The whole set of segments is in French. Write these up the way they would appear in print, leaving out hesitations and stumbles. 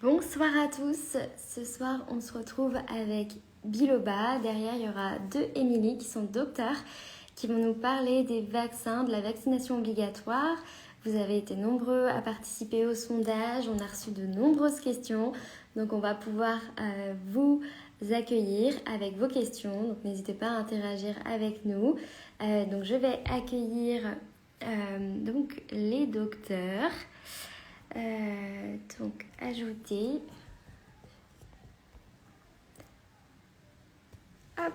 Bonsoir à tous. Ce soir, on se retrouve avec Biloba. Derrière, il y aura deux Émilie qui sont docteurs qui vont nous parler des vaccins, de la vaccination obligatoire. Vous avez été nombreux à participer au sondage. On a reçu de nombreuses questions. Donc, on va pouvoir vous accueillir avec vos questions. Donc, n'hésitez pas à interagir avec nous. Donc, je vais accueillir donc les docteurs. Donc, ajouter. Hop,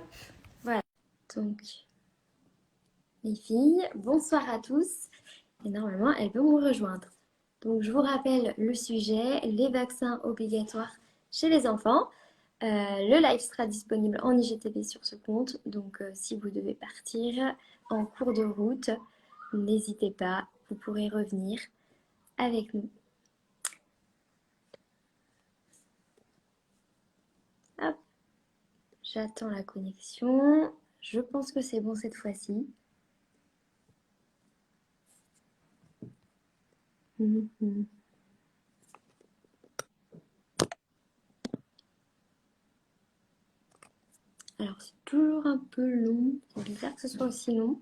voilà. Donc, les filles, bonsoir à tous. Et normalement, elles vont me rejoindre. Donc, je vous rappelle le sujet, les vaccins obligatoires chez les enfants. Le live sera disponible en IGTV sur ce compte. Donc, si vous devez partir en cours de route, n'hésitez pas, vous pourrez revenir avec nous. Hop, j'attends la connexion. Je pense que c'est bon cette fois-ci. Alors, c'est toujours un peu long. C'est bizarre que ce soit aussi long.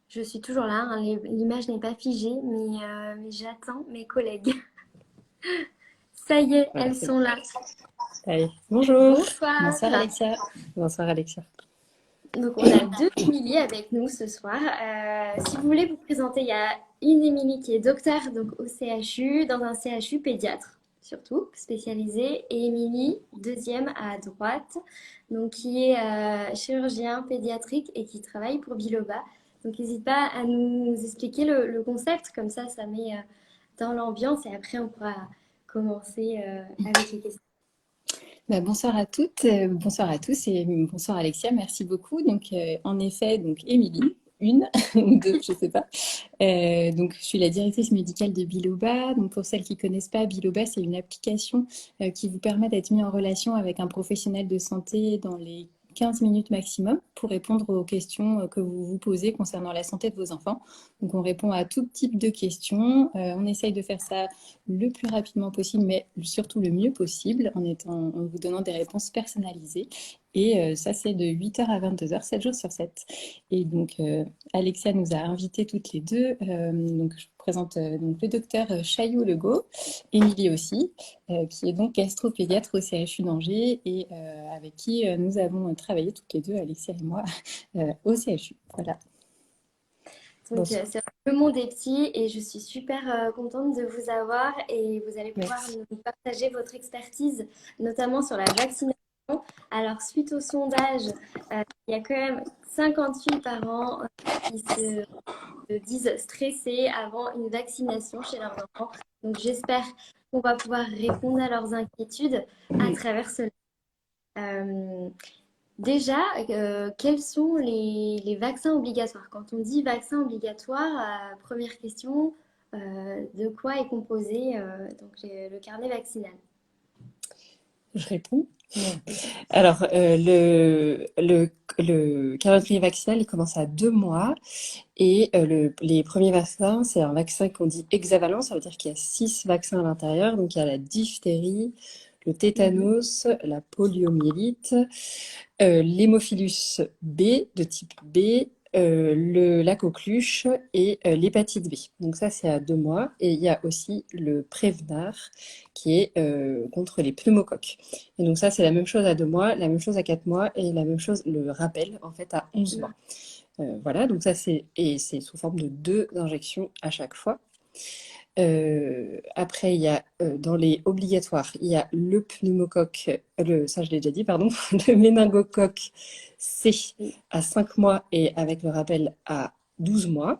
Je suis toujours là, hein. L'image n'est pas figée, mais j'attends mes collègues. Ça y est, Voilà, elles sont là. Allez, bonjour. Bonsoir. Bonsoir Alexia. Bonsoir Alexia. Donc, on a deux Émilie avec nous ce soir. Si vous voulez vous présenter, il y a une Émilie qui est docteur donc, au CHU, dans un CHU pédiatre surtout, spécialisé, et Émilie, deuxième à droite, donc, qui est chirurgien pédiatrique et qui travaille pour Biloba. Donc, n'hésite pas à nous expliquer le concept, comme ça met dans l'ambiance et après on pourra commencer avec les questions. Bonsoir à toutes, bonsoir à tous et bonsoir Alexia, merci beaucoup. Donc, en effet, donc Émilie, une ou deux, je ne sais pas. Donc, je suis la directrice médicale de Biloba. Donc, pour celles qui ne connaissent pas, Biloba, c'est une application qui vous permet d'être mis en relation avec un professionnel de santé dans les 15 minutes maximum pour répondre aux questions que vous vous posez concernant la santé de vos enfants. Donc, on répond à tout type de questions. On essaye de faire ça le plus rapidement possible, mais surtout le mieux possible en vous donnant des réponses personnalisées. Et ça, c'est de 8h à 22h, 7 jours sur 7. Et donc, Alexia nous a invités toutes les deux. Donc, je vous présente donc, le docteur Chaillot-Legault, Émilie aussi, qui est donc gastropédiatre au CHU d'Angers et avec qui nous avons travaillé toutes les deux, Alexia et moi, au CHU. Voilà. Donc, c'est le monde est petit et je suis super contente de vous avoir et vous allez pouvoir nous partager votre expertise, notamment sur la vaccination. Alors, suite au sondage, il y a quand même 58 parents qui se disent stressés avant une vaccination chez leurs enfants. Donc, j'espère qu'on va pouvoir répondre à leurs inquiétudes à travers cela. Déjà, quels sont les vaccins obligatoires? Quand on dit vaccin obligatoire, première question, de quoi est composé donc, le carnet vaccinal? Je réponds. Alors, le calendrier vaccinal, il commence à 2 mois. Et les premiers vaccins, c'est un vaccin qu'on dit hexavalent, ça veut dire qu'il y a 6 vaccins à l'intérieur. Donc, il y a la diphtérie, le tétanos, la poliomyélite, l'hémophilus B de type B, la coqueluche et l'hépatite B. Donc ça, c'est à 2 mois. Et il y a aussi le Prevnar qui est contre les pneumocoques. Et donc ça, c'est la même chose à 2 mois, la même chose à 4 mois et la même chose, le rappel, en fait, à 11 mois. Voilà, donc ça, c'est sous forme de 2 injections à chaque fois. Après, il y a dans les obligatoires, il y a le pneumocoque, ça je l'ai déjà dit, pardon, le méningocoque C à 5 mois et avec le rappel à 12 mois.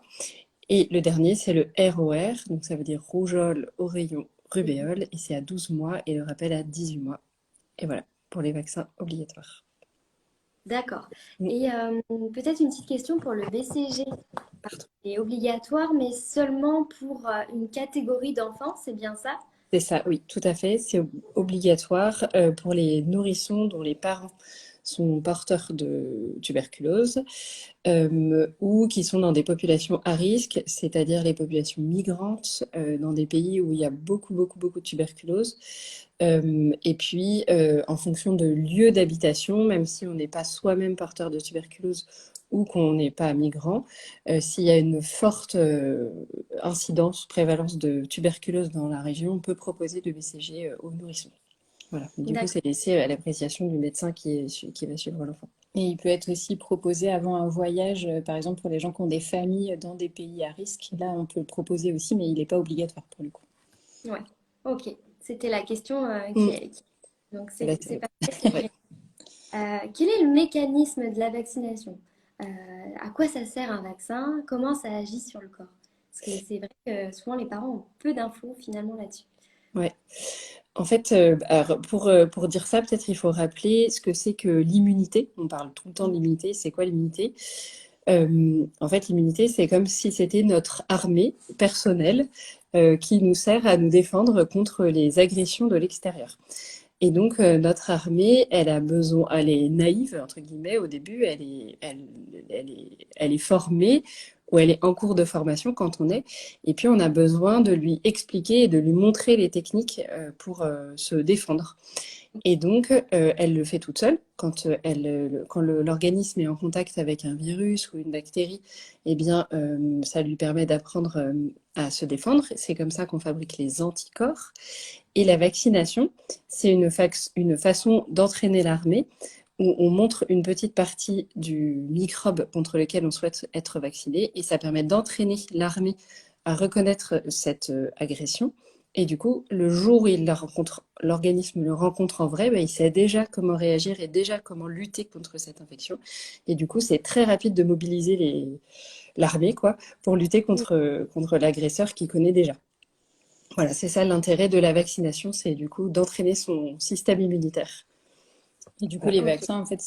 Et le dernier, c'est le ROR, donc ça veut dire rougeole, oreillon, rubéole, et c'est à 12 mois et le rappel à 18 mois. Et voilà, pour les vaccins obligatoires. D'accord. Et peut-être une petite question pour le BCG. Pardon. C'est obligatoire, mais seulement pour une catégorie d'enfants, c'est bien ça? C'est ça, oui, tout à fait. C'est obligatoire pour les nourrissons dont les parents sont porteurs de tuberculose ou qui sont dans des populations à risque, c'est-à-dire les populations migrantes dans des pays où il y a beaucoup, beaucoup, beaucoup de tuberculose. Et puis, en fonction de lieu d'habitation, même si on n'est pas soi-même porteur de tuberculose ou qu'on n'est pas migrant, s'il y a une forte incidence, prévalence de tuberculose dans la région, on peut proposer le BCG aux nourrissons. Voilà. Du coup, D'accord. c'est laissé à l'appréciation du médecin qui va suivre l'enfant. Et il peut être aussi proposé avant un voyage, par exemple pour les gens qui ont des familles dans des pays à risque. Là, on peut le proposer aussi, mais il n'est pas obligatoire pour le coup. Ouais. Ok. C'était la question Mm. Donc, Là, c'est parfait, c'est ouais. vrai. Quel est le mécanisme de la vaccination? À quoi ça sert un vaccin? Comment ça agit sur le corps? Parce que c'est vrai que souvent les parents ont peu d'infos finalement là-dessus. Ouais. En fait, alors pour dire ça, peut-être il faut rappeler ce que c'est que l'immunité. On parle tout le temps d'immunité. C'est quoi l'immunité? En fait, l'immunité, c'est comme si c'était notre armée personnelle qui nous sert à nous défendre contre les agressions de l'extérieur. Et donc, notre armée, elle est naïve, entre guillemets, au début, elle est formée ou elle est en cours de formation quand on est. Et puis, on a besoin de lui expliquer et de lui montrer les techniques pour se défendre. Et donc, elle le fait toute seule. Quand l'organisme est en contact avec un virus ou une bactérie, eh bien, ça lui permet d'apprendre à se défendre. C'est comme ça qu'on fabrique les anticorps. Et la vaccination, c'est une façon d'entraîner l'armée où on montre une petite partie du microbe contre lequel on souhaite être vacciné et ça permet d'entraîner l'armée à reconnaître cette agression. Et du coup, le jour où il la rencontre, l'organisme le rencontre en vrai, ben, il sait déjà comment réagir et déjà comment lutter contre cette infection. Et du coup, c'est très rapide de mobiliser l'armée quoi, pour lutter contre l'agresseur qui connaît déjà. Voilà, c'est ça l'intérêt de la vaccination, c'est du coup d'entraîner son système immunitaire. Et du coup, Voilà. les Ok. vaccins, en fait,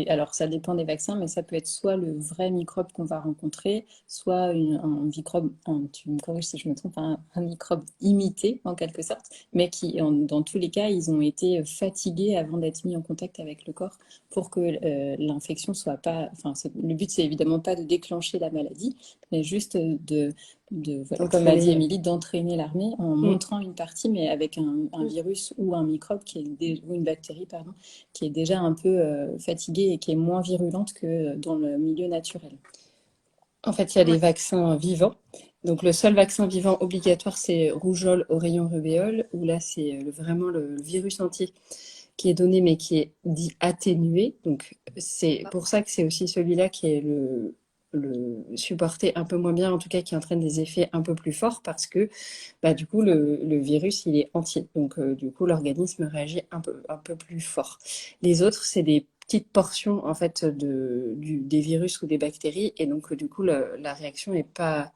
alors, ça dépend des vaccins, mais ça peut être soit le vrai microbe qu'on va rencontrer, soit un microbe, tu me corriges si je me trompe, un microbe imité, en quelque sorte, mais dans tous les cas, ils ont été fatigués avant d'être mis en contact avec le corps pour que l'infection soit pas. Enfin, le but, c'est évidemment pas de déclencher la maladie, mais juste voilà, comme a dit Entraîner. Émilie, d'entraîner l'armée en Mm. montrant une partie, mais avec un Mm. virus ou un microbe ou une bactérie, pardon, qui est déjà un peu fatiguée et qui est moins virulente que dans le milieu naturel. En fait, il y a Ouais. les vaccins vivants. Donc, le seul vaccin vivant obligatoire, c'est rougeole, oreillon, rubéole, où là, c'est vraiment le virus entier qui est donné, mais qui est dit atténué. Donc, c'est pour ça que c'est aussi celui-là qui est le supporté un peu moins bien, en tout cas qui entraîne des effets un peu plus forts, parce que bah, du coup, le virus, il est entier. Donc, du coup, l'organisme réagit un peu plus fort. Les autres, c'est des petites portions, en fait, des virus ou des bactéries. Et donc, du coup, la réaction est pas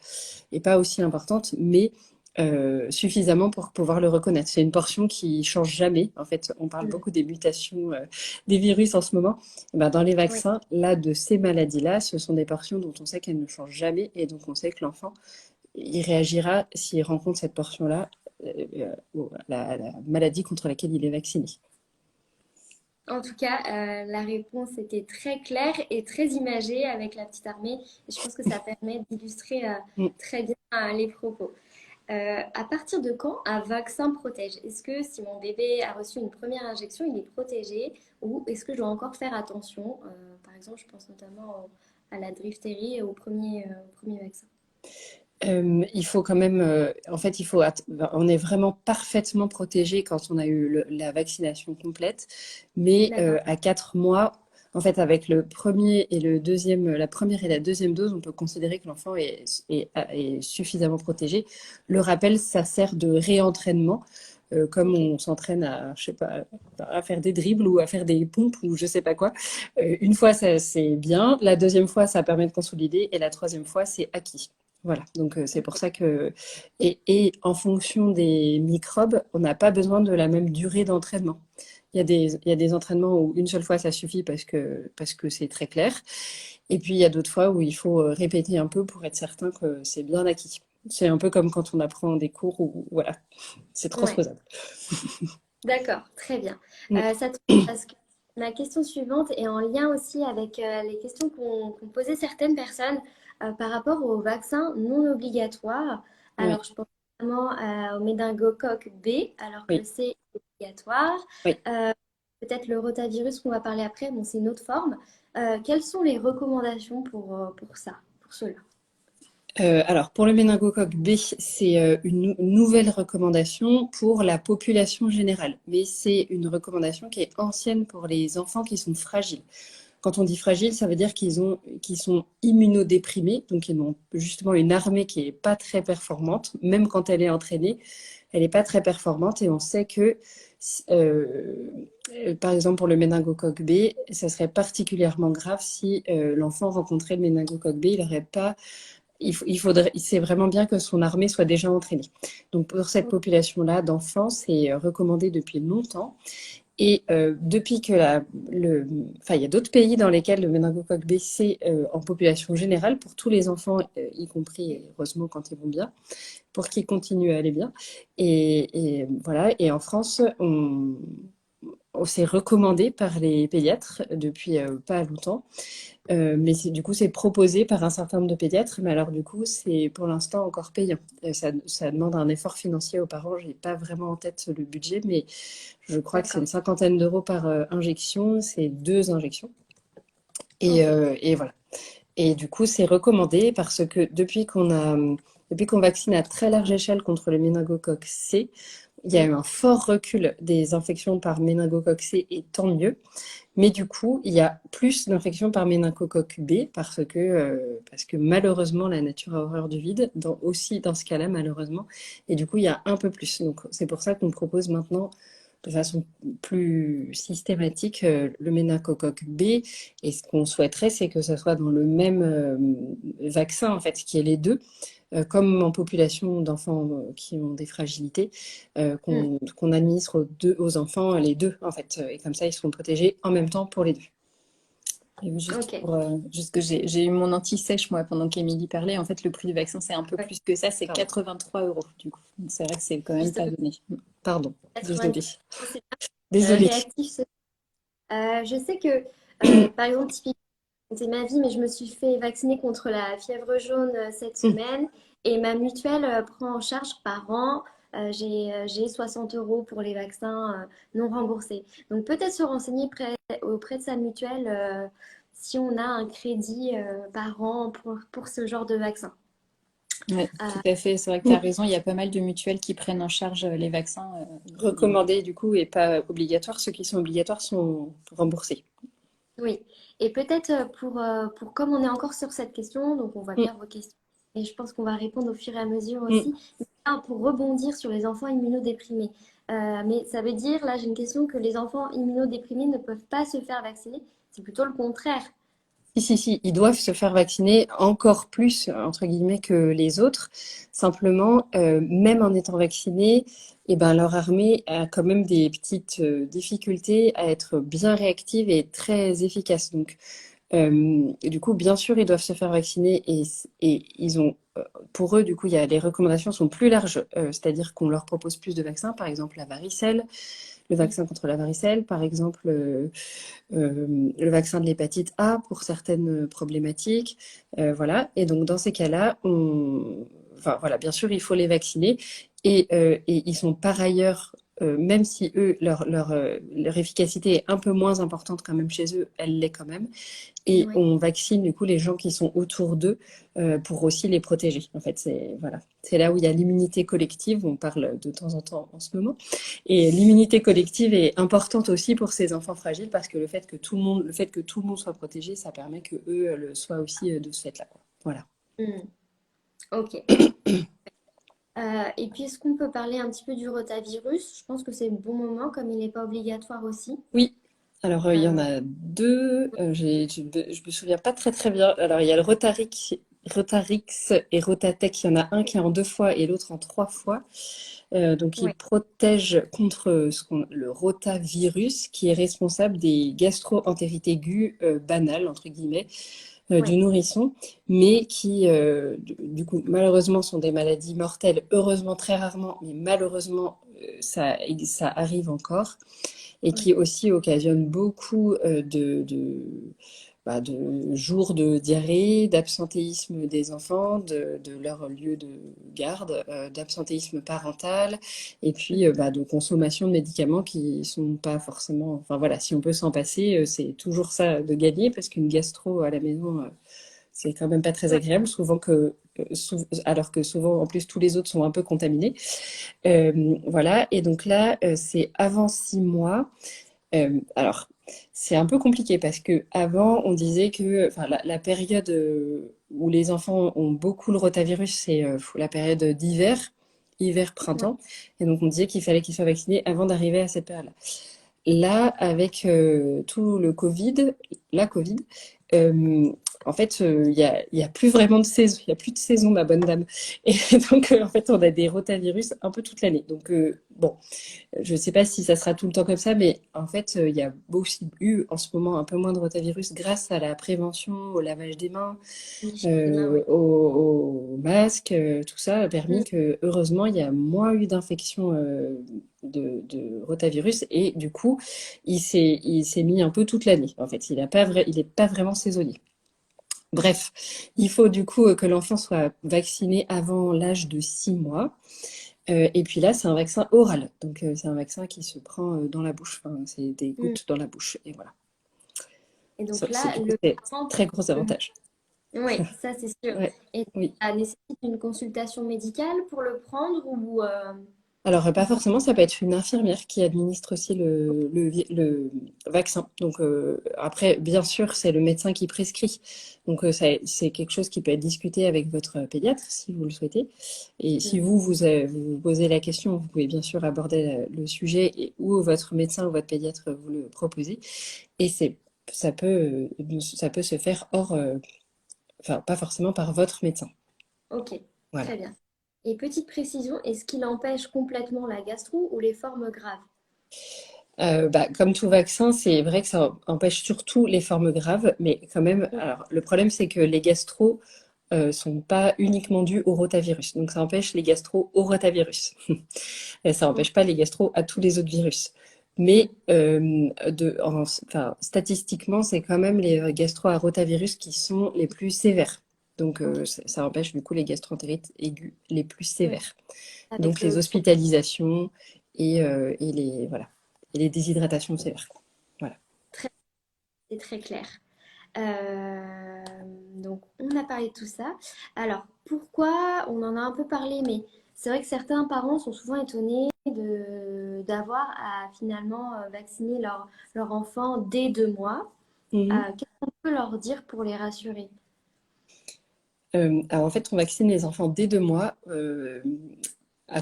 aussi importante, mais suffisamment pour pouvoir le reconnaître. C'est une portion qui change jamais. En fait, on parle Mm. beaucoup des mutations des virus en ce moment. Et ben, dans les Oui. vaccins, là, de ces maladies-là, ce sont des portions dont on sait qu'elles ne changent jamais. Et donc, on sait que l'enfant il réagira s'il rencontre cette portion-là, la maladie contre laquelle il est vacciné. En tout cas, la réponse était très claire et très imagée avec la petite armée. Et je pense que ça permet d'illustrer Mm. très bien les propos. À partir de quand un vaccin protège? Est-ce que si mon bébé a reçu une première injection, il est protégé ou est-ce que je dois encore faire attention? Par exemple, je pense notamment à la diphtérie et au premier vaccin. Il faut quand même, en fait, on est vraiment parfaitement protégé quand on a eu la vaccination complète, mais D'accord. à 4 mois, en fait, avec le premier et le deuxième, la première et la deuxième dose, on peut considérer que l'enfant est suffisamment protégé. Le rappel, ça sert de réentraînement. Comme Ok. on s'entraîne je sais pas, à faire des dribbles ou à faire des pompes ou je sais pas quoi. Une fois, ça, c'est bien. La deuxième fois, ça permet de consolider. Et la troisième fois, c'est acquis. Voilà, donc c'est pour ça que... Et en fonction des microbes, on n'a pas besoin de la même durée d'entraînement. Il y a des entraînements où une seule fois ça suffit parce que c'est très clair. Et puis il y a d'autres fois où il faut répéter un peu pour être certain que c'est bien acquis. C'est un peu comme quand on apprend des cours où, voilà, c'est Ouais, transposable. d'accord, très bien. Mm. Ça tombe parce que ma question suivante est en lien aussi avec les questions qu'ont posées certaines personnes par rapport aux vaccins non obligatoires. Oui, Alors, je pense notamment au méningocoque B, alors que oui, C est obligatoire. oui. Euh, Peut-être le rotavirus qu'on va parler après, bon, c'est une autre forme. Quelles sont les recommandations pour ça, pour cela? Alors, pour le méningocoque B, c'est une nouvelle recommandation pour la population générale. Mais c'est une recommandation qui est ancienne pour les enfants qui sont fragiles. Quand on dit fragile, ça veut dire qu'ils sont immunodéprimés, donc ils ont justement une armée qui est pas très performante, même quand elle est entraînée, elle n'est pas très performante et on sait que, par exemple pour le méningocoque B, ça serait particulièrement grave si l'enfant rencontrait le méningocoque B, il n'aurait pas il faudrait, c'est vraiment bien que son armée soit déjà entraînée. Donc pour cette population-là d'enfants, c'est recommandé depuis longtemps. Et depuis que enfin, il y a d'autres pays dans lesquels le méningocoque B, c'est en population générale pour tous les enfants, y compris, heureusement, quand ils vont bien, pour qu'ils continuent à aller bien. Et voilà. Et en France, on s'est recommandé par les pédiatres depuis pas longtemps. Mais du coup, c'est proposé par un certain nombre de pédiatres. Mais alors, du coup, c'est pour l'instant encore payant. Ça demande un effort financier aux parents. Je n'ai pas vraiment en tête le budget, mais je crois que c'est une D'accord. cinquantaine d'euros par injection. C'est 2 injections. Ok. Et voilà. Et du coup, c'est recommandé parce que depuis qu'on vaccine à très large échelle contre le méningocoque C, il y a Mm. eu un fort recul des infections par méningocoque C et tant mieux. Mais du coup, il y a plus d'infections par méningocoque B parce que malheureusement, la nature a horreur du vide, aussi dans ce cas-là, malheureusement. Et du coup, il y a un peu plus. Donc, c'est pour ça qu'on propose maintenant de façon plus systématique le méningocoque B. Et ce qu'on souhaiterait, c'est que ce soit dans le même vaccin, en fait, qui est les deux, comme en population d'enfants qui ont des fragilités, Mm. qu'on administre aux enfants les deux, en fait. Et comme ça, ils seront protégés en même temps pour les deux. Et Ok. juste que j'ai eu mon anti-sèche, moi, pendant qu'Émilie parlait. En fait, le prix du vaccin, c'est un peu Ouais. plus que ça, c'est Pardon. 83 euros, du coup. Donc, c'est vrai que c'est quand même pas Justement, donné. Pardon, 90. désolée. C'est Désolée. réactif. Je sais que, par exemple, typiquement, c'est ma vie, mais je me suis fait vacciner contre la fièvre jaune cette semaine et ma mutuelle prend en charge par an. J'ai 60 euros pour les vaccins non remboursés. Donc peut-être se renseigner auprès de sa mutuelle si on a un crédit par an pour ce genre de vaccin. Ouais, tout Euh, à fait. C'est vrai que tu as raison. Il y a pas mal de mutuelles qui prennent en charge les vaccins. Recommandés, du coup, et pas obligatoires. Ceux qui sont obligatoires sont remboursés. Oui, et peut-être pour comme on est encore sur cette question, donc on va Mm, lire vos questions, et je pense qu'on va répondre au fur et à mesure mm. aussi. Mais là, pour rebondir sur les enfants immunodéprimés, mais ça veut dire, là j'ai une question, que les enfants immunodéprimés ne peuvent pas se faire vacciner, c'est plutôt le contraire. Si, ils doivent se faire vacciner encore plus, entre guillemets, que les autres. Simplement, même en étant vaccinés, eh ben, leur armée a quand même des petites difficultés à être bien réactive et très efficace. Donc, et du coup, bien sûr, ils doivent se faire vacciner et ils ont, pour eux, du coup, les recommandations sont plus larges, c'est-à-dire qu'on leur propose plus de vaccins, par exemple la varicelle, le vaccin contre la varicelle, par exemple le vaccin de l'hépatite A pour certaines problématiques, voilà. Et donc dans ces cas-là, enfin voilà, bien sûr, il faut les vacciner et ils sont par ailleurs même si eux, leur efficacité est un peu moins importante quand même chez eux, elle l'est quand même. Et Oui. on vaccine du coup les gens qui sont autour d'eux pour aussi les protéger. En fait, voilà, c'est là où il y a l'immunité collective. On parle de temps en temps en ce moment. Et l'immunité collective est importante aussi pour ces enfants fragiles parce que le fait que tout le monde soit protégé, ça permet que eux le soient aussi de ce fait-là, quoi. Voilà. Hmm, ok. Et puis est-ce qu'on peut parler un petit peu du rotavirus? Je pense que c'est le bon moment, comme il n'est pas obligatoire aussi. Oui. Alors, il y en Euh, a deux. Je me souviens pas très très bien. Alors, il y a le Rotarix et Rotatech. Il y en a un qui est en 2 fois et l'autre en 3 fois. Donc, il ouais. protège contre le rotavirus qui est responsable des gastro-entérites aiguës banales, entre guillemets. Oui, du nourrisson, mais qui, du coup, malheureusement, sont des maladies mortelles, heureusement très rarement, mais malheureusement, ça arrive encore, et oui, qui aussi occasionnent beaucoup de jours de diarrhée, d'absentéisme des enfants, de leur lieu de garde, d'absentéisme parental, et puis de consommation de médicaments qui sont pas forcément... Enfin voilà, si on peut s'en passer, c'est toujours ça de gagner, parce qu'une gastro à la maison, c'est quand même pas très oui. agréable, alors que souvent, en plus, tous les autres sont un peu contaminés. Voilà, et donc là, c'est avant 6 mois. Alors, c'est un peu compliqué parce que avant, on disait que enfin, la période où les enfants ont beaucoup le rotavirus, c'est la période d'hiver, Oui. hiver-printemps. Et donc, on disait qu'il fallait qu'ils soient vaccinés avant d'arriver à cette période-là. Là, avec tout le Covid, la Covid, euh, en fait, il y a plus vraiment de saison. Il y a plus de saison, ma bonne dame. Et donc, en fait, on a des rotavirus un peu toute l'année. Donc, bon. Je ne sais pas si ça sera tout le temps comme ça, mais en fait, il y a aussi eu en ce moment un peu moins de rotavirus grâce à la prévention, au lavage des mains, L'hygiène des mains, oui. au masque, tout ça a permis que, heureusement, il y a moins eu d'infections de rotavirus et du coup, il s'est mis un peu toute l'année. En fait, il est pas vraiment saisonnier. Bref, il faut du coup que l'enfant soit vacciné avant l'âge de 6 mois. Et puis là, c'est un vaccin oral. Donc, c'est un vaccin qui se prend dans la bouche. Enfin, c'est des Mm. gouttes dans la bouche. Et voilà. Et donc là, Du coup, le c'est parent... très gros Mhm. avantage. Oui, ça c'est sûr. Ouais, Et oui. ça nécessite une consultation médicale pour le prendre Alors, pas ou pas? forcément, ça peut être une infirmière qui administre aussi le vaccin. Donc, après, bien sûr, c'est le médecin qui prescrit. Donc, c'est quelque chose qui peut être discuté avec votre pédiatre si vous le souhaitez. Et si Mhm. vous posez la question, vous pouvez bien sûr aborder le sujet ou votre médecin ou votre pédiatre vous le proposez. Et ça peut se faire enfin, pas forcément par votre médecin. Ok, Voilà. très bien. Et petite précision, est-ce qu'il empêche complètement la gastro ou les formes graves? Comme tout vaccin, c'est vrai que ça empêche surtout les formes graves, mais quand même, Mm. alors le problème c'est que les gastros sont pas uniquement dus au rotavirus, donc ça empêche les gastros au rotavirus. Et ça Mm. empêche pas les gastros à tous les autres virus. Mm. Mais enfin, statistiquement, c'est quand même les gastro à rotavirus qui sont les plus sévères. Donc Ok, ça empêche du coup les gastroentérites aiguës les plus oui, sévères. avec Donc les le taux. hospitalisations et les voilà et les déshydratations sévères. Voilà. Très, c'est très clair. Donc, on a parlé de tout ça. Alors, pourquoi? On en a un peu parlé, mais c'est vrai que certains parents sont souvent étonnés d'avoir à finalement vacciner leur enfant dès 2 mois. Mhm. Qu'est-ce qu'on peut leur dire pour les rassurer? Alors en fait, on vaccine les enfants dès 2 mois on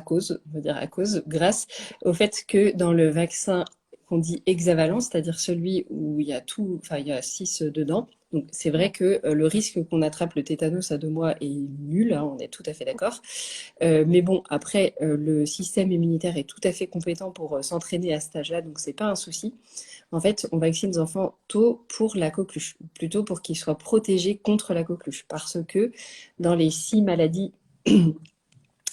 va dire à cause, grâce au fait que dans le vaccin qu'on dit hexavalent, c'est-à-dire celui où il y a tout, enfin il y a 6 dedans. Donc c'est Ouais. vrai que le risque qu'on attrape le tétanos à 2 mois est nul, hein, on est tout à fait d'accord. Mais bon, après, le système immunitaire est tout à fait compétent pour s'entraîner à cet âge-là, donc c'est pas un souci. En fait, on vaccine les enfants tôt pour la coqueluche, plutôt pour qu'ils soient protégés contre la coqueluche, parce que dans les 6 maladies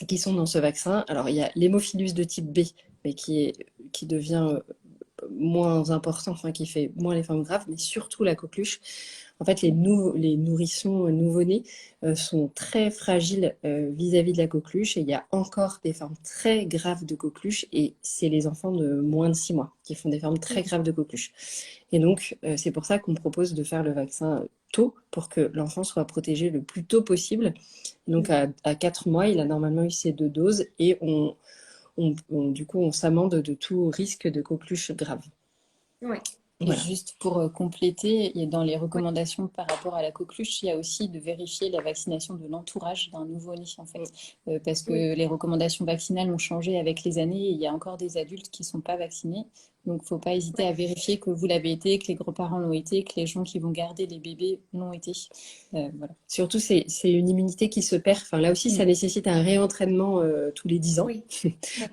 qui sont dans ce vaccin, alors il y a l'hémophilus de type B, mais qui devient moins important, enfin qui fait moins les formes graves, mais surtout la coqueluche. En fait, les nourrissons nouveau-nés sont très fragiles vis-à-vis de la coqueluche et il y a encore des formes très graves de coqueluche et c'est les enfants de moins de 6 mois qui font des formes très graves de coqueluche. Et donc, c'est pour ça qu'on propose de faire le vaccin tôt pour que l'enfant soit protégé le plus tôt possible. Donc, à 4 mois, il a normalement eu ses 2 doses et du coup, on s'amende de tout risque de coqueluche grave. Ouais. Et Voilà. juste pour compléter, et dans les Ouais. recommandations par rapport à la coqueluche, il y a aussi de vérifier la vaccination de l'entourage d'un nouveau-né, en fait. Parce Oui. que les recommandations vaccinales ont changé avec les années et il y a encore des adultes qui ne sont pas vaccinés. Donc, faut pas hésiter à vérifier que vous l'avez été, que les grands-parents l'ont été, que les gens qui vont garder les bébés l'ont été. Voilà. Surtout, c'est une immunité qui se perd. Enfin, là aussi, ça nécessite un réentraînement tous les 10 ans Oui.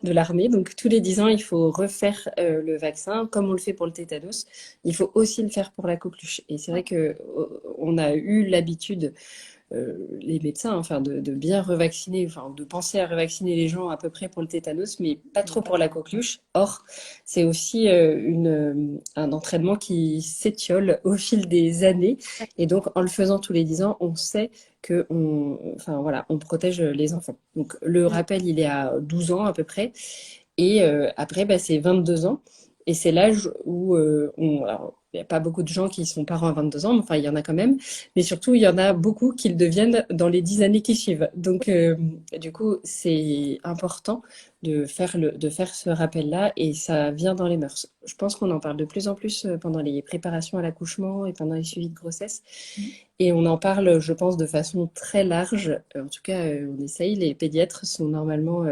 de l'armée. Donc, tous les 10 ans, il faut refaire le vaccin, comme on le fait pour le tétanos. Il faut aussi le faire pour la coqueluche. Et c'est vrai que on a eu l'habitude, les médecins, enfin, de bien revacciner, enfin, de penser à revacciner les gens à peu près pour le tétanos, mais pas trop pour la coqueluche. Or, c'est aussi un entraînement qui s'étiole au fil des années. Et donc, en le faisant tous les 10 ans, on sait que enfin, voilà, on protège les enfants. Donc, le rappel, il est à 12 ans à peu près. Et après, bah, c'est 22 ans. Et c'est l'âge où alors, il n'y a pas beaucoup de gens qui sont parents à 22 ans, mais enfin, il y en a quand même. Mais surtout, il y en a beaucoup qui le deviennent dans les 10 années qui suivent. Donc, du coup, c'est important de faire ce rappel-là et ça vient dans les mœurs. Je pense qu'on en parle de plus en plus pendant les préparations à l'accouchement et pendant les suivis de grossesse. Et on en parle, je pense, de façon très large. En tout cas, on essaye. Les pédiatres sont normalement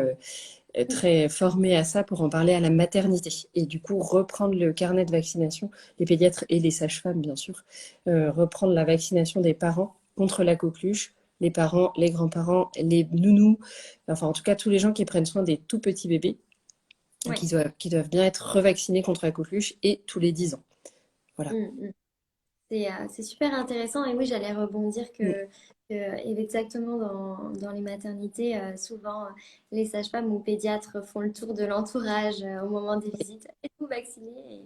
très formés à ça pour en parler à la maternité. Et du coup, reprendre le carnet de vaccination, les pédiatres et les sages-femmes, bien sûr, reprendre la vaccination des parents contre la coqueluche, les parents, les grands-parents, les nounous, enfin en tout cas tous les gens qui prennent soin des tout petits bébés, Ouais. qui doivent bien être revaccinés contre la coqueluche et tous les 10 ans. Voilà. C'est super intéressant et oui, j'allais rebondir exactement dans les maternités, souvent les sages-femmes ou pédiatres font le tour de l'entourage au moment des visites. Êtes-vous vacciné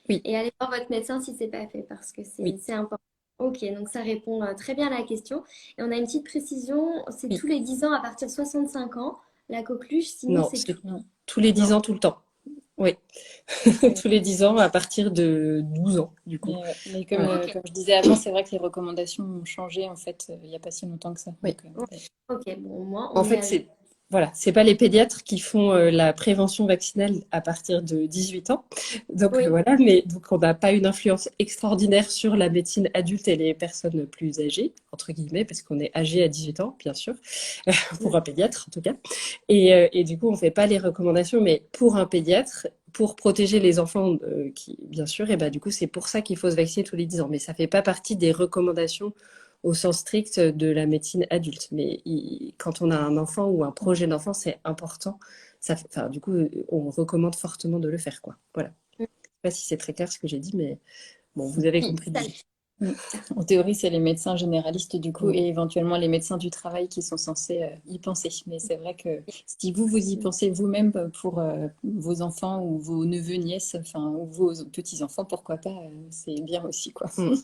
Oui, et allez voir votre médecin si c'est pas fait parce que oui, c'est important. Ok, donc ça répond très bien à la question. Et on a une petite précision, c'est oui. tous les 10 ans à partir de 65 ans, la coqueluche, sinon Non, c'est c'est tout. tous les 10 Non. ans, tout le temps. Oui, Ok. tous les 10 ans à partir de 12 ans, du coup. Mais Voilà. Ok. comme je disais avant, c'est vrai que les recommandations ont changé en fait il n'y a pas si longtemps que ça. Oui. Donc, Ouais. Ok, bon, au moins En on est fait, à jour. c'est pas les pédiatres qui font la prévention vaccinale à partir de 18 ans. Donc Oui. voilà, mais donc on n'a pas une influence extraordinaire sur la médecine adulte et les personnes plus âgées, entre guillemets, parce qu'on est âgé à 18 ans, bien sûr, pour un pédiatre en tout cas. Et du coup, on fait pas les recommandations, mais pour un pédiatre, pour protéger les enfants, bien sûr, et ben du coup, c'est pour ça qu'il faut se vacciner tous les 10 ans. Mais ça fait pas partie des recommandations au sens strict de la médecine adulte. Mais quand on a un enfant ou un projet d'enfant, c'est important. Enfin, du coup, on recommande fortement de le faire, quoi. Voilà. Je sais pas si c'est très clair ce que j'ai dit, mais bon, vous avez Oui, compris ça l'idée. Mm. En théorie, c'est les médecins généralistes du coup Mm. et éventuellement les médecins du travail qui sont censés y penser. Mais c'est vrai que si vous y pensez vous-même pour vos enfants ou vos neveux, nièces, enfin, ou vos petits-enfants, pourquoi pas, c'est bien aussi, quoi. Mm.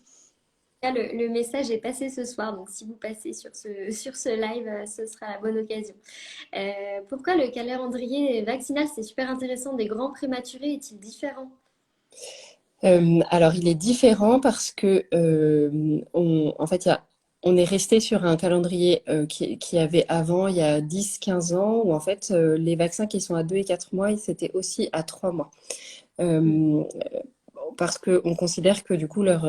Le message est passé ce soir, donc si vous passez sur ce live, ce sera la bonne occasion. Pourquoi le calendrier vaccinal, c'est super intéressant, des grands prématurés, est-il différent? Alors, il est différent parce que, en fait, on est resté sur un calendrier qui avait avant, il y a 10-15 ans, où en fait, les vaccins qui sont à 2 et 4 mois, c'était aussi à 3 mois. Euh, Parce qu'on considère que du coup, leur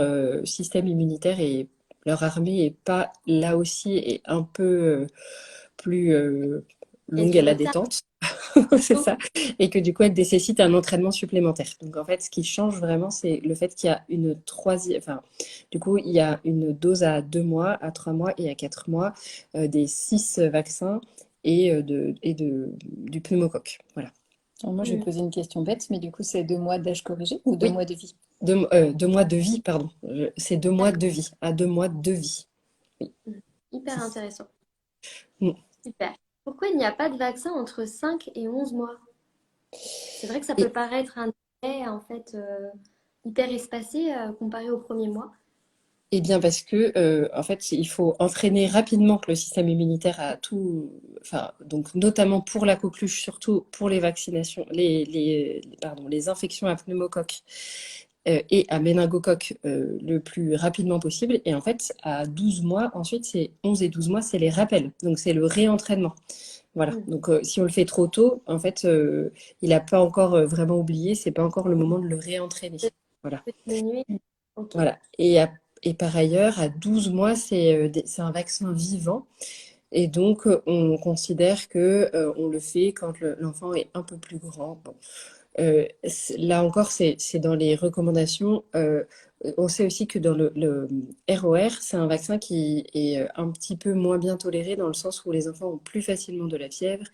système immunitaire et leur armée est pas là aussi, est un peu plus Il y a longue du à la retard. détente. C'est ça. Et que du coup, elle nécessite un entraînement supplémentaire. Donc en fait, ce qui change vraiment, c'est le fait qu'il y a une troisième, enfin, du coup, il y a une dose à 2 mois, à 3 mois et à 4 mois des 6 vaccins du pneumocoque. Voilà. Alors moi, je vais Mm. poser une question bête, mais du coup, c'est 2 mois d'âge corrigé ou deux Oui, mois de vie? 2 mois de vie, pardon. C'est 2 mois D'accord. de vie, à 2 mois de vie. Oui. Mm. Hyper intéressant. Mm. Super. Pourquoi il n'y a pas de vaccin entre 5 et 11 mois? C'est vrai que ça peut Et, paraître un délai en fait hyper espacé comparé au premier mois. et bien parce que en fait, il faut entraîner rapidement le système immunitaire à tout, enfin, donc notamment pour la coqueluche, surtout pour les vaccinations, pardon, les infections à pneumocoque et à méningocoque le plus rapidement possible. Et en fait, à 12 mois, ensuite, c'est 11 et 12 mois, c'est les rappels. Donc, c'est le réentraînement. Voilà. Mm. Donc, si on le fait trop tôt, en fait, il n'a pas encore vraiment oublié, c'est pas encore le moment de le réentraîner. Voilà. Peut diminuer. Ok. Voilà. Et par ailleurs, à 12 mois, c'est un vaccin vivant. Et donc, on considère que on le fait quand l'enfant est un peu plus grand. Bon. Là encore, c'est dans les recommandations. On sait aussi que dans le ROR, c'est un vaccin qui est un petit peu moins bien toléré dans le sens où les enfants ont plus facilement de la fièvre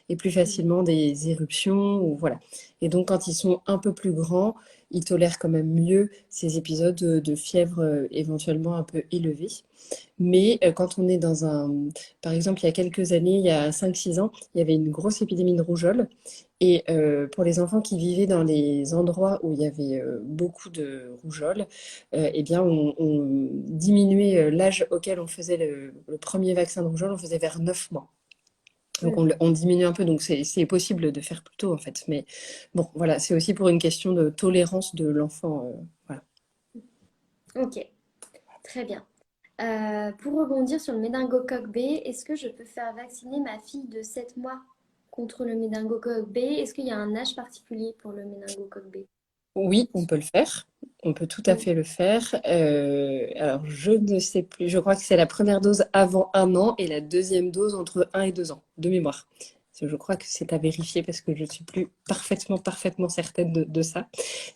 et plus facilement des éruptions, ou voilà. Et donc, quand ils sont un peu plus grands, ils tolèrent quand même mieux ces épisodes de fièvre éventuellement un peu élevés. Mais quand on est dans un... Par exemple, il y a quelques années, il y a 5 6 ans, il y avait une grosse épidémie de rougeole. Et pour les enfants qui vivaient dans les endroits où il y avait beaucoup de rougeole, eh bien, on diminuait l'âge auquel on faisait le premier vaccin de rougeole, on faisait vers 9 mois. Donc on diminue un peu, donc c'est possible de faire plus tôt en fait. Mais bon, voilà, c'est aussi pour une question de tolérance de l'enfant. Voilà. Ok, très bien. Pour rebondir sur le méningocoque B, est-ce que je peux faire vacciner ma fille de 7 mois contre le méningocoque B? Est-ce qu'il y a un âge particulier pour le méningocoque B? Oui, on peut le faire. On peut tout à Mm. fait le faire. Alors, je ne sais plus. Je crois que c'est la première dose avant 1 an et la deuxième dose entre 1 et 2 ans, de mémoire. Je crois que c'est à vérifier parce que je ne suis plus parfaitement certaine de ça.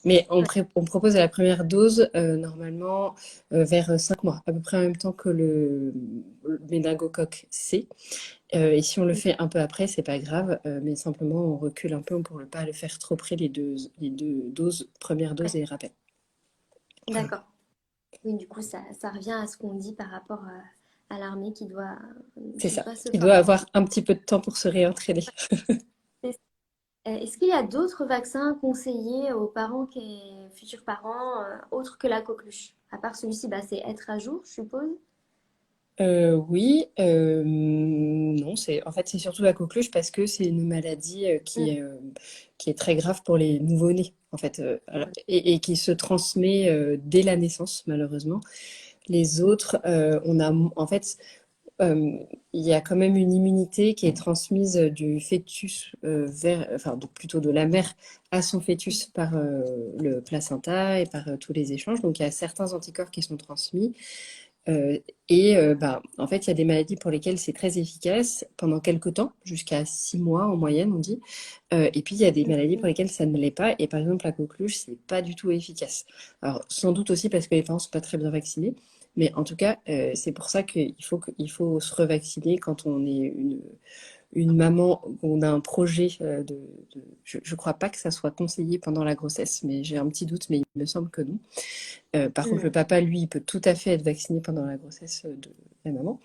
Mais Ouais. on propose la première dose normalement vers 5 mois, à peu près en même temps que le méningocoque C. Et si on le fait un peu après, c'est pas grave, mais simplement on recule un peu pour ne pas le faire trop près les deux doses, première dose Ouais, et rappel. Voilà. d'accord. Oui, du coup, ça revient à ce qu'on dit par rapport à l'armée C'est qui ça. doit se Il doit former. avoir un petit peu de temps pour se réentraîner. Est-ce qu'il y a d'autres vaccins conseillés aux parents futurs parents, autres que la coqueluche? À part celui-ci, bah, c'est être à jour, je suppose. Oui, non, en fait c'est surtout la coqueluche parce que c'est une maladie Mm. qui est très grave pour les nouveau-nés en fait, et qui se transmet dès la naissance malheureusement. Les autres, en fait, euh, il y a quand même une immunité qui est transmise du fœtus enfin plutôt de la mère à son fœtus par le placenta et par tous les échanges. Donc il y a certains anticorps qui sont transmis. Euh, bah, en fait, il y a des maladies pour lesquelles c'est très efficace pendant quelques temps, jusqu'à 6 mois en moyenne, on dit. Et puis, il y a des maladies pour lesquelles ça ne l'est pas. Et par exemple, la coqueluche, c'est pas du tout efficace. Alors, sans doute aussi parce que les parents sont pas très bien vaccinés. Mais en tout cas, c'est pour ça qu'il faut se revacciner quand on est une maman, on a un projet je ne crois pas que ça soit conseillé pendant la grossesse, mais j'ai un petit doute, mais il me semble que non. Par contre, le Mm. papa, lui, il peut tout à fait être vacciné pendant la grossesse de la maman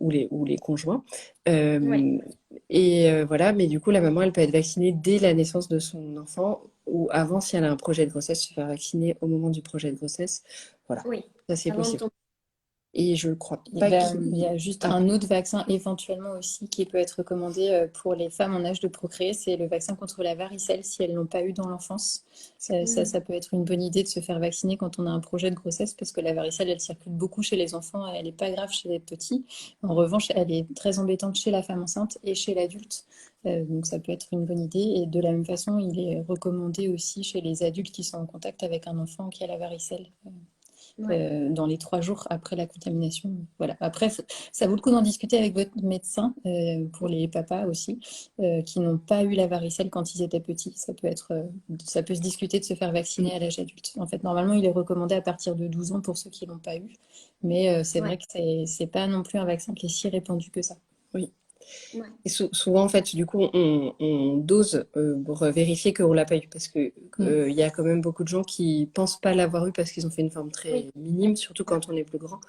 ou les conjoints. Ouais. Euh, voilà, mais du coup, la maman, elle peut être vaccinée dès la naissance de son enfant ou avant, si elle a un projet de grossesse, se faire vacciner au moment du projet de grossesse. Voilà, Oui. ça c'est Avant de possible. tomber. Et je ne crois pas Il y qu'il... a juste Ah, un autre vaccin éventuellement aussi qui peut être recommandé pour les femmes en âge de procréer, c'est le vaccin contre la varicelle si elles l'ont pas eu dans l'enfance. Mm. Ça peut être une bonne idée de se faire vacciner quand on a un projet de grossesse parce que la varicelle, elle circule beaucoup chez les enfants, elle n'est pas grave chez les petits. En revanche, elle est très embêtante chez la femme enceinte et chez l'adulte. Donc ça peut être une bonne idée. Et de la même façon, il est recommandé aussi chez les adultes qui sont en contact avec un enfant qui a la varicelle. Ouais. Dans les 3 jours après la contamination. Voilà. Après, ça vaut le coup d'en discuter avec votre médecin pour les papas aussi qui n'ont pas eu la varicelle quand ils étaient petits. Ça peut se discuter de se faire vacciner à l'âge adulte. En fait, normalement, il est recommandé à partir de 12 ans pour ceux qui l'ont pas eu. Mais c'est Ouais. vrai que c'est pas non plus un vaccin qui est si répandu que ça. oui. Ouais. Et souvent, en fait, du coup, on dose pour vérifier qu'on l'a pas eu. Parce que Mm. il y a quand même beaucoup de gens qui pensent pas l'avoir eu parce qu'ils ont fait une forme Oui. très minime, surtout Ouais. quand on est plus grand.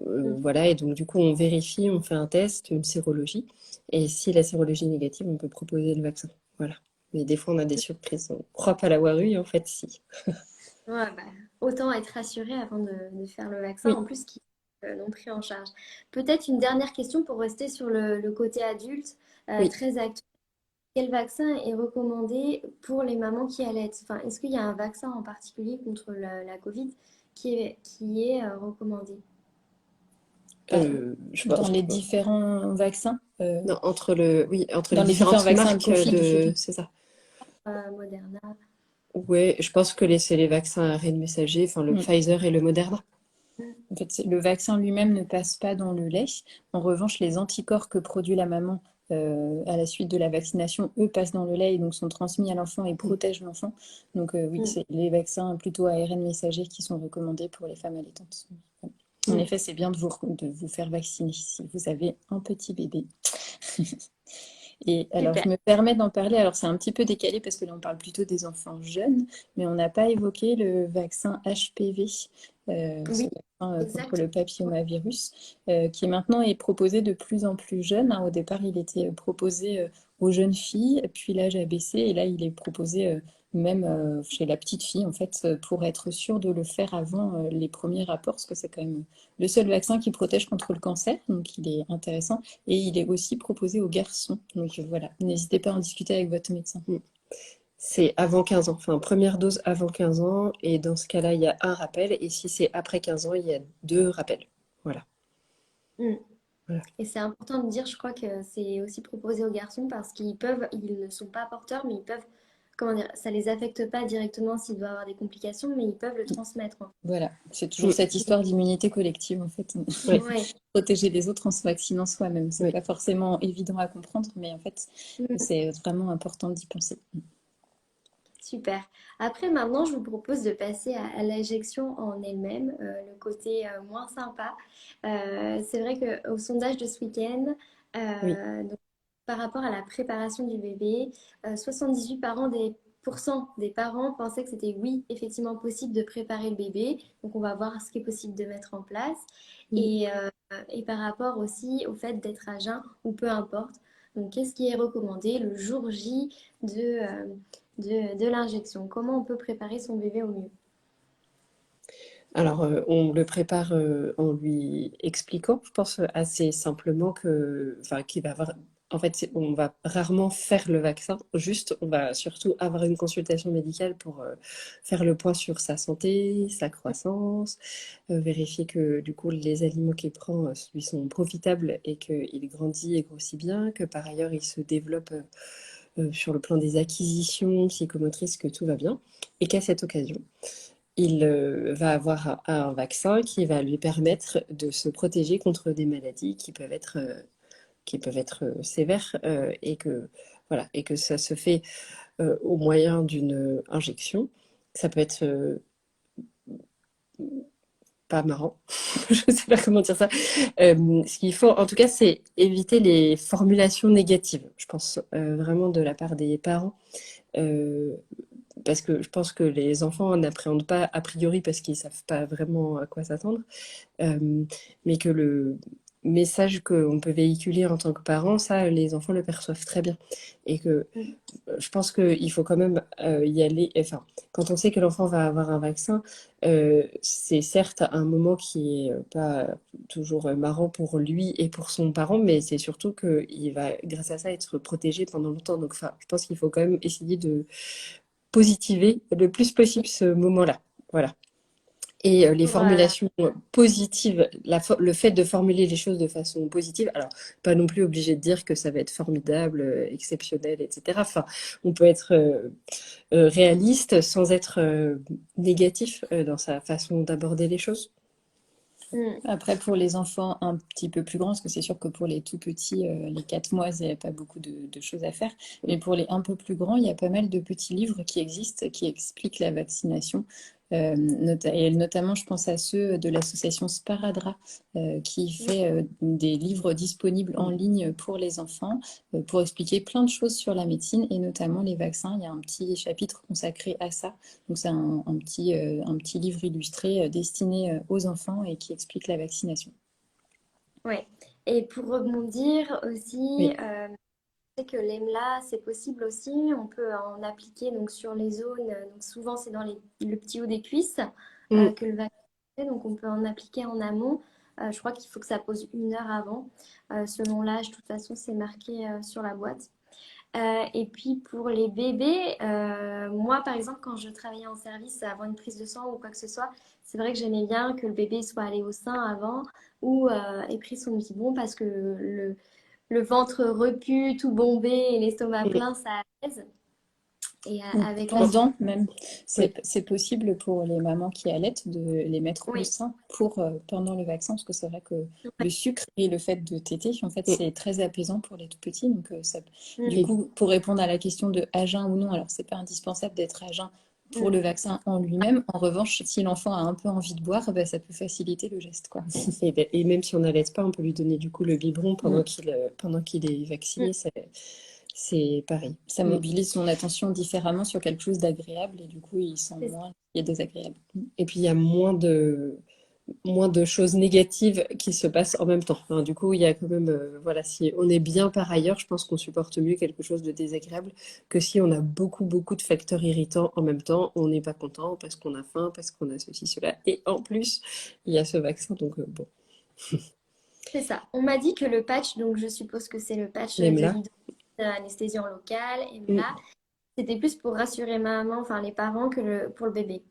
Mm. Voilà, et donc du coup, on vérifie, on fait un test, une sérologie. Et si la sérologie est négative, on peut proposer le vaccin. Voilà. Mais des fois, on a des surprises. On croit pas l'avoir eu, et en fait, si. Ouais, bah, autant être rassuré avant de faire le vaccin, Oui, en plus qui l'ont pris en charge. Peut-être une dernière question pour rester sur le côté adulte, oui. très actuel. Quel vaccin est recommandé pour les mamans qui allaitent? Enfin, est-ce qu'il y a un vaccin en particulier contre la Covid qui est recommandé? Bah, Je dans pense. les différents vaccins, Non, entre les dans les différents différentes vaccins marques Covid, c'est ça. Moderna. Ouais, je pense que c'est les vaccins à ARN messager, enfin le mm, Pfizer et le Moderna. Mm. en fait, le vaccin lui-même ne passe pas dans le lait. En revanche, les anticorps que produit la maman à la suite de la vaccination, eux passent dans le lait et donc sont transmis à l'enfant et protègent l'enfant. Donc oui, Mm. c'est les vaccins plutôt ARN messager qui sont recommandés pour les femmes allaitantes. En Mm. effet, c'est bien de vous faire vacciner si vous avez un petit bébé. Et alors, je Super. me permets d'en parler. Alors, c'est un petit peu décalé parce que là, on parle plutôt des enfants jeunes, mais on n'a pas évoqué le vaccin HPV, ce Oui, vaccin contre exactement. le papillomavirus, qui maintenant est proposé de plus en plus jeune, hein. Au départ, il était proposé aux jeunes filles, puis l'âge a baissé, et là, il est proposé même chez la petite fille, en fait, pour être sûr de le faire avant les premiers rapports, parce que c'est quand même le seul vaccin qui protège contre le cancer, donc il est intéressant. Et il est aussi proposé aux garçons. Donc voilà, n'hésitez pas à en discuter avec votre médecin. C'est avant 15 ans, enfin première dose avant 15 ans, et dans ce cas-là, il y a un rappel, et si c'est après 15 ans, il y a deux rappels. Voilà. Mm. Voilà. Et c'est important de dire, je crois que c'est aussi proposé aux garçons parce ils ne sont pas porteurs, mais ils peuvent, comment dire, ça les affecte pas directement s'ils doivent avoir des complications, mais ils peuvent le transmettre, hein. Voilà, c'est toujours Mm. cette histoire d'immunité collective en fait. Oui, Ouais. Protéger les autres en se vaccinant soi-même. C'est oui. pas forcément évident à comprendre, mais en fait, Mm. c'est vraiment important d'y penser. Super. Après, maintenant, je vous propose de passer à l'injection en elle-même, le côté moins sympa. C'est vrai qu'au sondage de ce week-end, Oui, donc, par rapport à la préparation du bébé, 78 pourcents des parents pensaient que c'était oui, effectivement possible de préparer le bébé. Donc, on va voir ce qui est possible de mettre en place. mm. Et par rapport aussi au fait d'être à jeun ou peu importe. Donc, qu'est-ce qui est recommandé le jour J de l'injection? Comment on peut préparer son bébé au mieux? Alors, on le prépare en lui expliquant, je pense, assez simplement enfin, qu'il va avoir. En fait, on va rarement faire le vaccin, juste, on va surtout avoir une consultation médicale pour faire le point sur sa santé, sa croissance, vérifier que du coup les aliments qu'il prend lui sont profitables et qu'il grandit et grossit bien, que par ailleurs il se développe sur le plan des acquisitions psychomotrices, que tout va bien, et qu'à cette occasion, il va avoir un vaccin qui va lui permettre de se protéger contre des maladies qui peuvent être sévères voilà, et que ça se fait au moyen d'une injection. Ça peut être pas marrant, je ne sais pas comment dire ça. Ce qu'il faut, en tout cas, c'est éviter les formulations négatives, je pense vraiment de la part des parents. Euh, Parce que je pense que les enfants n'appréhendent pas a priori parce qu'ils ne savent pas vraiment à quoi s'attendre, euh, mais que le message qu'on peut véhiculer en tant que parent, ça, les enfants le perçoivent très bien. Et que Mm. je pense qu'il faut quand même y aller. Enfin, quand on sait que l'enfant va avoir un vaccin, c'est certes un moment qui est pas toujours marrant pour lui et pour son parent, mais c'est surtout qu'il va, grâce à ça, être protégé pendant longtemps. Donc, enfin, je pense qu'il faut quand même essayer de positiver le plus possible ce moment-là. Voilà. Et les Voilà. formulations positives, le fait de formuler les choses de façon positive, alors pas non plus obligé de dire que ça va être formidable, exceptionnel, etc. Enfin, on peut être réaliste sans être négatif dans sa façon d'aborder les choses. Mm. Après, pour les enfants un petit peu plus grands, parce que c'est sûr que pour les tout petits, les 4 mois, il n'y a pas beaucoup de choses à faire. Mais pour les un peu plus grands, il y a pas mal de petits livres qui existent, qui expliquent la vaccination. Et notamment, je pense à ceux de l'association Sparadra, qui Mm. fait des livres disponibles en ligne pour les enfants, pour expliquer plein de choses sur la médecine et notamment les vaccins. Il y a un petit chapitre consacré à ça. Donc c'est un petit livre illustré destiné aux enfants et qui explique la vaccination. Ouais. Et pour rebondir aussi, Oui. je sais que l'EMLA, c'est possible aussi. On peut en appliquer donc, sur les zones. Donc souvent, c'est dans le petit haut des cuisses Mm. que le vaccin est fait. Donc on peut en appliquer en amont. Je crois qu'il faut que ça pose 1 heure avant. Selon l'âge, de toute façon, c'est marqué sur la boîte. Et puis pour les bébés, moi par exemple, quand je travaillais en service avant une prise de sang ou quoi que ce soit, c'est vrai que j'aimais bien que le bébé soit allé au sein avant ou ait pris son biberon parce que le ventre repu, tout bombé et l'estomac Mm. plein, ça apaise. Et Ou avec la... pendant même. Oui, C'est possible pour les mamans qui allaitent de les mettre au Oui, sein pendant le vaccin, parce que c'est vrai que ouais. le sucre et le fait de téter, en fait, et, c'est très apaisant pour les tout petits. Donc, Mm, du et- coup, pour répondre à la question de à jeun ou non, alors c'est pas indispensable d'être à jeun pour mm. le vaccin en lui-même. En revanche, si l'enfant a un peu envie de boire, ben, ça peut faciliter le geste, quoi. et même si on n'allait pas, on peut lui donner du coup le biberon Mm. pendant qu'il est Mm. vacciné, c'est pareil. Ça Mm. mobilise son attention différemment sur quelque chose d'agréable et du coup, il sent C'est ça. moins ce qui est désagréable. Et puis il y a moins de choses négatives qui se passent en même temps. Enfin, du coup, il y a quand même, voilà, si on est bien par ailleurs, je pense qu'on supporte mieux quelque chose de désagréable que si on a beaucoup, beaucoup de facteurs irritants en même temps. On n'est pas content parce qu'on a faim, parce qu'on a ceci, cela. Et en plus, il y a ce vaccin, donc bon, C'est ça. On m'a dit que le patch, donc je suppose que c'est le patch même de là. l'anesthésie en local, Mm. EMLA, c'était plus pour rassurer maman, enfin les parents, que pour le bébé.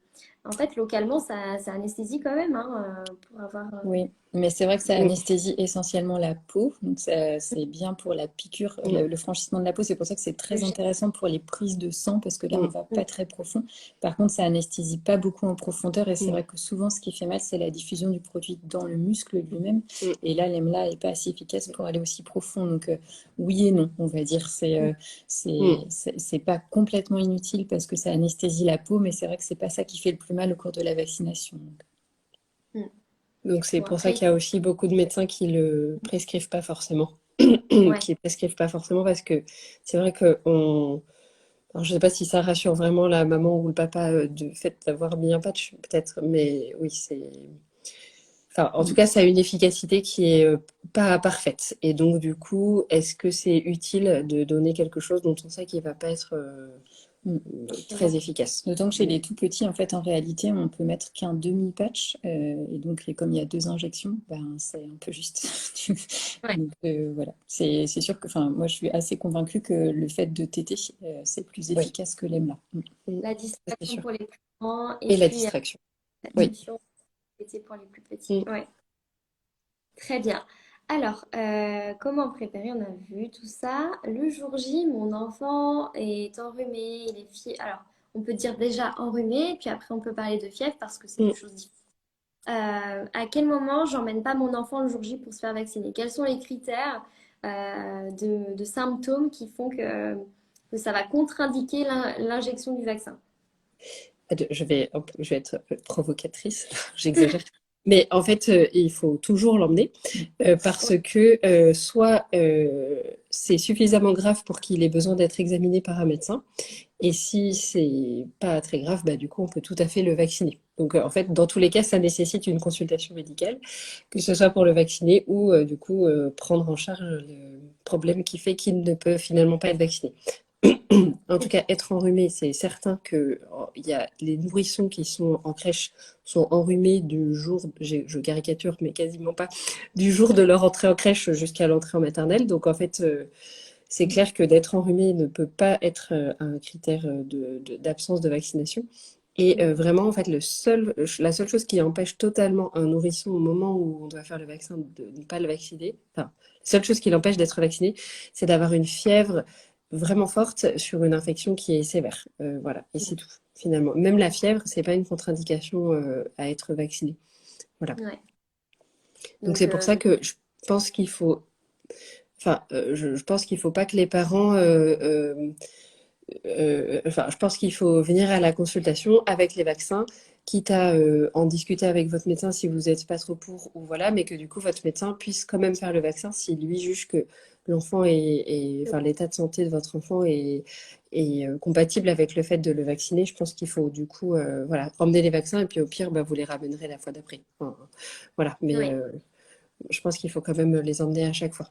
En fait, localement, ça anesthésie quand même, hein, pour avoir... Oui, mais c'est vrai que ça Mm. anesthésie essentiellement la peau, donc c'est bien pour la piqûre, Mm. le franchissement de la peau. C'est pour ça que c'est le très jet. intéressant pour les prises de sang, parce que là, on Mm. va Mm. pas très profond. Par contre, ça anesthésie pas beaucoup en profondeur, et c'est Mm. vrai que souvent, ce qui fait mal, c'est la diffusion du produit dans le muscle lui-même. Mm. Et là, l'EMLA est pas assez efficace pour aller aussi profond. Donc, oui et non, on va dire. Mm. C'est pas complètement inutile parce que ça anesthésie la peau, mais c'est vrai que c'est pas ça qui fait le plus mal au cours de la vaccination. Mm. Donc c'est Bon, pour ça après, qu'il y a aussi beaucoup de médecins qui le prescrivent pas forcément. ouais. Qui prescrivent pas forcément parce que c'est vrai que alors je sais pas si ça rassure vraiment la maman ou le papa du fait d'avoir mis un patch peut-être, mais oui c'est. Enfin, en tout cas, ça a une efficacité qui est pas parfaite. Et donc, du coup, est-ce que c'est utile de donner quelque chose dont on sait qu'il va pas être Mm. très efficace? D'autant que chez les tout petits, en fait, en réalité, on peut mettre qu'un demi-patch. Et donc, et comme il y a 2 injections, ben, c'est un peu juste. Ouais. Donc, voilà. C'est sûr que, enfin, moi, je suis assez convaincue que le fait de téter, c'est plus Oui, efficace que l'EMLA. mm, La ça, c'est distraction sûr. pour les plus grands et Et la puis distraction. la Oui. discussion pour les plus petits. Mm. Ouais. Très bien. Alors, comment préparer? On a vu tout ça. Le jour J, mon enfant est enrhumé, il est Alors, on peut dire déjà enrhumé, puis après on peut parler de fièvre parce que c'est Mm. deux choses différentes. À quel moment j'emmène pas mon enfant le jour J pour se faire vacciner? Quels sont les critères de symptômes qui font que ça va contre-indiquer l'injection du vaccin? Je vais être provocatrice, j'exagère. Mais en fait, il faut toujours l'emmener parce que soit c'est suffisamment grave pour qu'il ait besoin d'être examiné par un médecin, et si c'est pas très grave, bah, du coup, on peut tout à fait le vacciner. Donc, en fait, dans tous les cas, ça nécessite une consultation médicale, que ce soit pour le vacciner ou du coup prendre en charge le problème qui fait qu'il ne peut finalement pas être vacciné. En tout cas, être enrhumé, c'est certain que il y a les nourrissons qui sont en crèche sont enrhumés du jour, je caricature, mais quasiment pas, du jour de leur entrée en crèche jusqu'à l'entrée en maternelle. Donc en fait, c'est clair que d'être enrhumé ne peut pas être un critère d'absence de vaccination. Et vraiment, en fait, la seule chose qui empêche totalement un nourrisson au moment où on doit faire le vaccin de ne pas le vacciner, enfin, la seule chose qui l'empêche d'être vacciné, c'est d'avoir une fièvre vraiment forte sur une infection qui est sévère. Voilà, et c'est tout, finalement. Même la fièvre, c'est pas une contre-indication à être vacciné. Voilà. Ouais. Donc Donc, c'est pour ça que je pense qu'il faut, enfin, je pense qu'il faut pas que les parents enfin, je pense qu'il faut venir à la consultation avec les vaccins, quitte à en discuter avec votre médecin si vous n'êtes pas trop pour, ou voilà, mais que du coup votre médecin puisse quand même faire le vaccin si lui juge que l'enfant enfin, l'état de santé de votre enfant est compatible avec le fait de le vacciner. Je pense qu'il faut du coup, voilà, emmener les vaccins et puis au pire, bah, vous les ramènerez la fois d'après. Enfin, voilà, mais ouais, je pense qu'il faut quand même les emmener à chaque fois.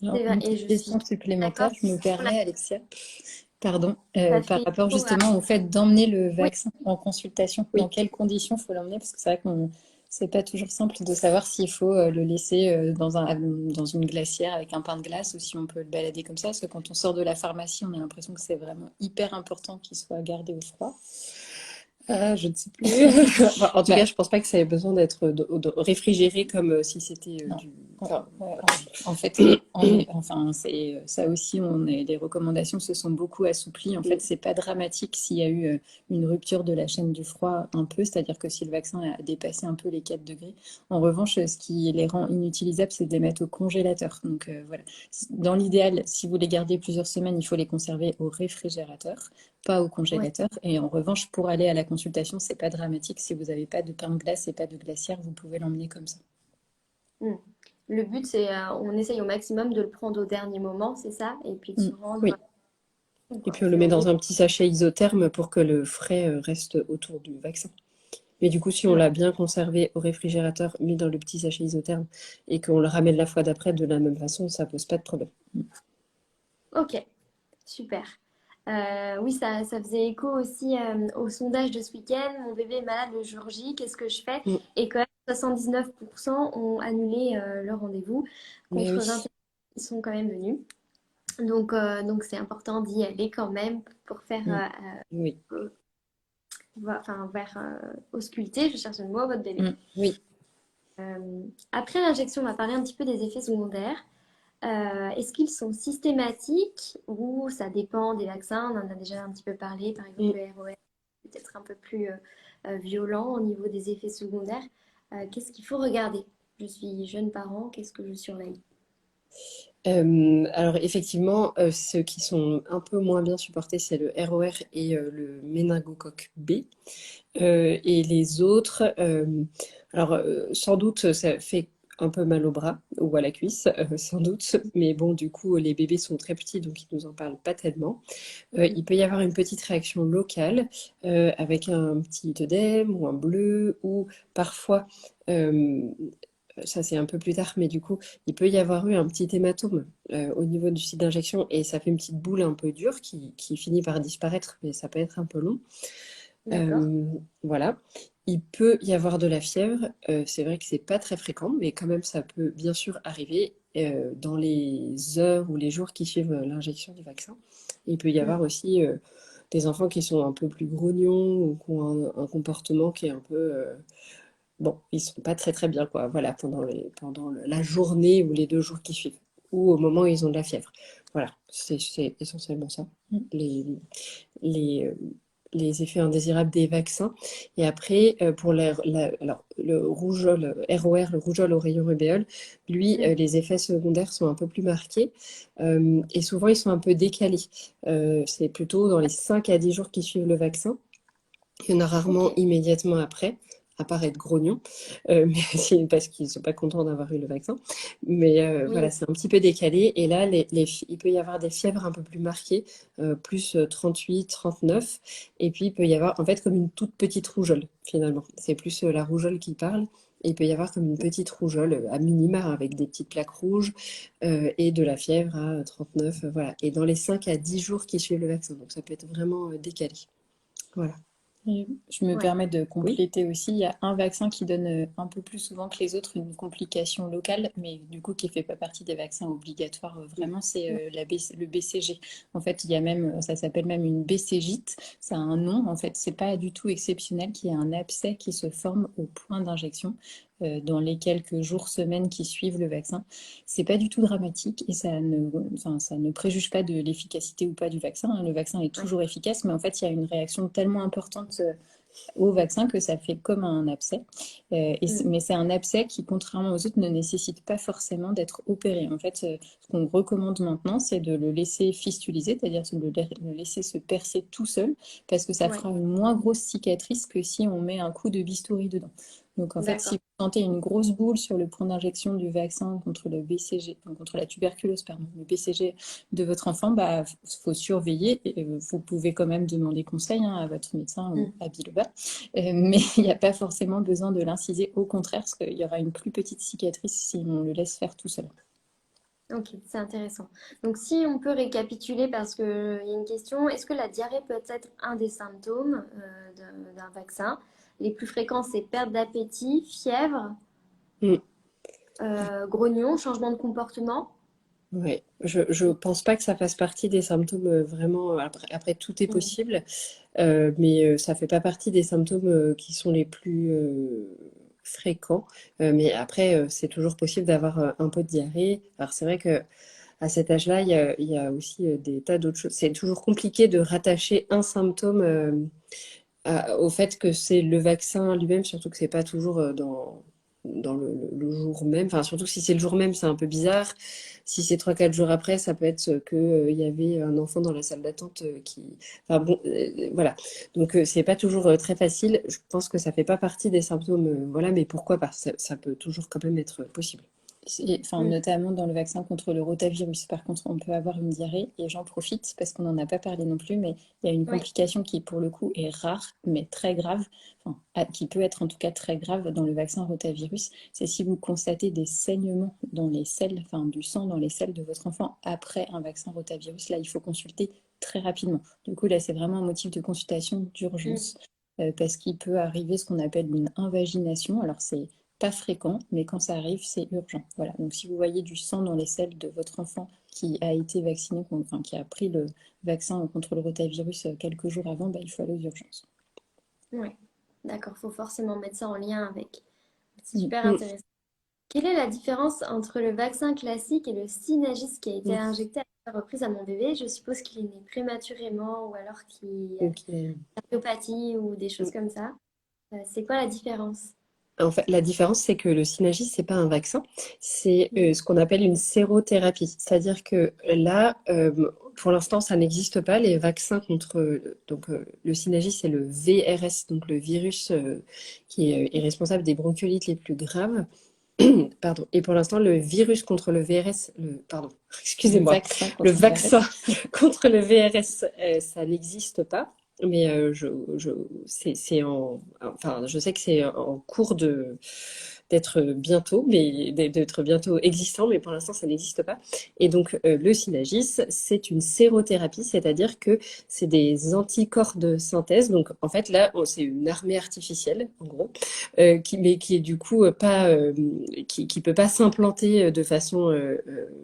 Alors, c'est vrai. une Et petite je suis question supplémentaire, d'accord. je me Pour la... permets, Alexia. Pardon, Ça par fait rapport écho à... justement au fait d'emmener le Oui, vaccin en consultation. Dans Oui. quelles conditions faut l'emmener? Parce que c'est vrai qu'on c'est pas toujours simple de savoir s'il faut le laisser dans une glacière avec un pain de glace ou si on peut le balader comme ça. Parce que quand on sort de la pharmacie, on a l'impression que c'est vraiment hyper important qu'il soit gardé au froid. Ah, je ne sais plus. Enfin, en tout Bah, cas, je pense pas que ça ait besoin d'être réfrigéré comme si c'était non. Enfin, En fait, enfin, c'est ça aussi, les recommandations se sont beaucoup assouplies. En fait, c'est pas dramatique s'il y a eu une rupture de la chaîne du froid un peu, c'est-à-dire que si le vaccin a dépassé un peu les 4 degrés. En revanche, ce qui les rend inutilisables, c'est de les mettre au congélateur. Donc voilà. Dans l'idéal, si vous les gardez plusieurs semaines, il faut les conserver au réfrigérateur, pas au Ouais. congélateur. Et en revanche, pour aller à la consultation, c'est pas dramatique. Si vous n'avez pas de pain de glace et pas de glacière, vous pouvez l'emmener comme ça. Mm. Le but, c'est on essaye au maximum de le prendre au dernier moment, c'est ça? Et puis de se rendre oui. Et puis on le met dans un petit sachet isotherme pour que le frais reste autour du vaccin. Mais du coup, si on Ouais. l'a bien conservé au réfrigérateur, mis dans le petit sachet isotherme, et qu'on le ramène la fois d'après de la même façon, ça pose pas de problème. Ok, super. Oui, ça faisait écho aussi au sondage de ce week-end. Mon bébé est malade le jour J, qu'est-ce que je fais? Mm. Et quand même, 79% ont annulé leur rendez-vous, Mais contre oui, 21 qui sont quand même venus. Donc c'est important d'y aller quand même pour faire oui, enfin, vers ausculter, je cherche le mot, votre bébé. oui. Après l'injection, on va parler un petit peu des effets secondaires. Est-ce qu'ils sont systématiques ou ça dépend des vaccins? On en a déjà un petit peu parlé, par exemple Mm. le ROR, peut-être un peu plus violent au niveau des effets secondaires. Qu'est-ce qu'il faut regarder? Je suis jeune parent, qu'est-ce que je surveille? Alors effectivement, ceux qui sont un peu moins bien supportés, c'est le ROR et le méningocoque B. Et les autres, alors sans doute ça fait un peu mal au bras ou à la cuisse, sans doute, mais bon, du coup, les bébés sont très petits, donc ils nous en parlent pas tellement. Il peut y avoir une petite réaction locale avec un petit œdème ou un bleu, ou parfois, euh, ça c'est un peu plus tard, mais du coup, il peut y avoir eu un petit hématome au niveau du site d'injection et ça fait une petite boule un peu dure qui finit par disparaître, mais ça peut être un peu long. D'accord. Voilà. Il peut y avoir de la fièvre. C'est vrai que c'est pas très fréquent, mais quand même, ça peut bien sûr arriver dans les heures ou les jours qui suivent l'injection du vaccin. Il peut y Mm. avoir aussi des enfants qui sont un peu plus grognons ou qui ont un comportement qui est un peu... bon, ils sont pas très très bien, quoi. Voilà, pendant la journée ou les 2 jours qui suivent, ou au moment où ils ont de la fièvre. Voilà, c'est essentiellement ça. Les, les, euh, les effets indésirables des vaccins. Et après, pour alors, le rougeole ROR, le rougeole au rayon rubéole, lui, Mm. les effets secondaires sont un peu plus marqués et souvent ils sont un peu décalés. C'est plutôt dans les 5 à 10 jours qui suivent le vaccin. Il y en a Ok. rarement immédiatement après, à part être grognon, mais parce qu'ils ne sont pas contents d'avoir eu le vaccin. Mais Oui. voilà, c'est un petit peu décalé. Et là, il peut y avoir des fièvres un peu plus marquées, plus 38, 39. Et puis, il peut y avoir, en fait, comme une toute petite rougeole, finalement. C'est plus la rougeole qui parle. Et il peut y avoir comme une petite rougeole à minima avec des petites plaques rouges et de la fièvre à 39. Voilà. Et dans les 5 à 10 jours qui suivent le vaccin. Donc, ça peut être vraiment décalé. Voilà. Et je me Ouais. permets de Oui. compléter aussi, il y a un vaccin qui donne un peu plus souvent que les autres une complication locale, mais du coup qui ne fait pas partie des vaccins obligatoires vraiment, c'est le BCG. En fait, il y a même, ça s'appelle même une BCGite, ça a un nom, en fait, c'est pas du tout exceptionnel qu'il y ait un abcès qui se forme au point d'injection dans les quelques jours, semaines qui suivent le vaccin. C'est pas du tout dramatique et ça ne préjuge pas de l'efficacité ou pas du vaccin, hein. Le vaccin est Ouais. toujours efficace, mais en fait, il y a une réaction tellement importante au vaccin que ça fait comme un abcès. Mm. Mais c'est un abcès qui, contrairement aux autres, ne nécessite pas forcément d'être opéré. En fait, ce qu'on recommande maintenant, c'est de le laisser fistuliser, c'est-à-dire de le laisser se percer tout seul, parce que ça Ouais. fera une moins grosse cicatrice que si on met un coup de bistouri dedans. Donc en fait, si D'accord. vous sentez une grosse boule sur le point d'injection du vaccin contre le BCG, enfin, contre la tuberculose, pardon, le BCG de votre enfant, bah, faut surveiller. Et vous pouvez quand même demander conseil hein, à votre médecin ou Mm. à Biloba. Mais il n'y a pas forcément besoin de l'inciser. Au contraire, parce qu'il y aura une plus petite cicatrice si on le laisse faire tout seul. Ok, c'est intéressant. Donc, si on peut récapituler, parce qu'il y a une question, est-ce que la diarrhée peut être un des symptômes d'un vaccin? Les plus fréquents, c'est perte d'appétit, fièvre, Mm. grognon, changement de comportement. Ouais, je pense pas que ça fasse partie des symptômes vraiment. Après, tout est Mm. possible, mais ça fait pas partie des symptômes qui sont les plus fréquent. Mais après, c'est toujours possible d'avoir un peu de diarrhée. Alors c'est vrai que à cet âge-là, il y a aussi des tas d'autres choses. C'est toujours compliqué de rattacher un symptôme au fait que c'est le vaccin lui-même, surtout que c'est pas toujours dans le jour même. Enfin, surtout si c'est le jour même, c'est un peu bizarre. Si c'est 3 4 jours après, ça peut être que il y avait un enfant dans la salle d'attente qui. Enfin bon, voilà. Donc c'est pas toujours très facile. Je pense que ça fait pas partie des symptômes, voilà, mais pourquoi pas? Ça peut toujours quand même être possible. Enfin, Mm. notamment dans le vaccin contre le rotavirus. Par contre, on peut avoir une diarrhée et j'en profite parce qu'on n'en a pas parlé non plus, mais il y a une Oui. complication qui, pour le coup, est rare, mais très grave, enfin, qui peut être en tout cas très grave dans le vaccin rotavirus. C'est si vous constatez des saignements dans les selles, enfin du sang dans les selles de votre enfant après un vaccin rotavirus. Là, il faut consulter très rapidement. Du coup, là, c'est vraiment un motif de consultation Mm. d'urgence parce qu'il peut arriver ce qu'on appelle une invagination. Alors, c'est pas fréquent, mais quand ça arrive, c'est urgent. Voilà. Donc, si vous voyez du sang dans les selles de votre enfant qui a été vacciné, enfin, qui a pris le vaccin contre le rotavirus quelques jours avant, bah, il faut aller aux urgences. Oui. D'accord, faut forcément mettre ça en lien avec. C'est Mm. super Mm, intéressant. Quelle est la différence entre le vaccin classique et le Synagis qui a été mm. injecté à plusieurs reprises à mon bébé? Je suppose qu'il est né prématurément ou alors qu'il a une Ok. cardiopathie ou des choses comme ça. C'est quoi la différence? En fait, la différence, c'est que le Synagis, c'est pas un vaccin, c'est Mm. ce qu'on appelle une sérothérapie. C'est-à-dire que là, pour l'instant, ça n'existe pas. Les vaccins contre donc le Synagis, c'est le VRS, donc le virus qui est responsable des bronchiolites les plus graves. Pardon. Et pour l'instant, le virus contre le VRS, pardon, Le excusez-moi, vaccin le contre le vaccin VRS. contre le VRS, ça n'existe pas. Mais enfin, je sais que c'est en cours d'être bientôt, mais d'être bientôt existant, mais pour l'instant, ça n'existe pas. Et donc, le Synagis, c'est une sérothérapie, c'est-à-dire que c'est des anticorps de synthèse. Donc, en fait, là, c'est une armée artificielle, en gros, mais qui est du coup pas, qui peut pas s'implanter de façon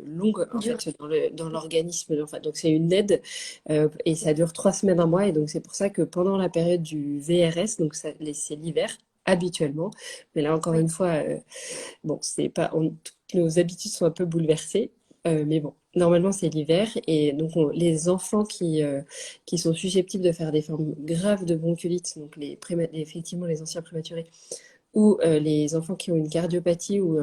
longue, en Dur. fait, dans l'organisme. En fait. Donc, c'est une aide et ça dure 3 semaines, un mois. Et donc, c'est pour ça que pendant la période du VRS, donc c'est l'hiver, habituellement, mais là, encore Oui. une fois, bon, c'est pas, toutes nos habitudes sont un peu bouleversées. Mais bon, normalement, c'est l'hiver. Et donc, les enfants qui sont susceptibles de faire des formes graves de bronchiolite, donc effectivement, les anciens prématurés, ou les enfants qui ont une cardiopathie ou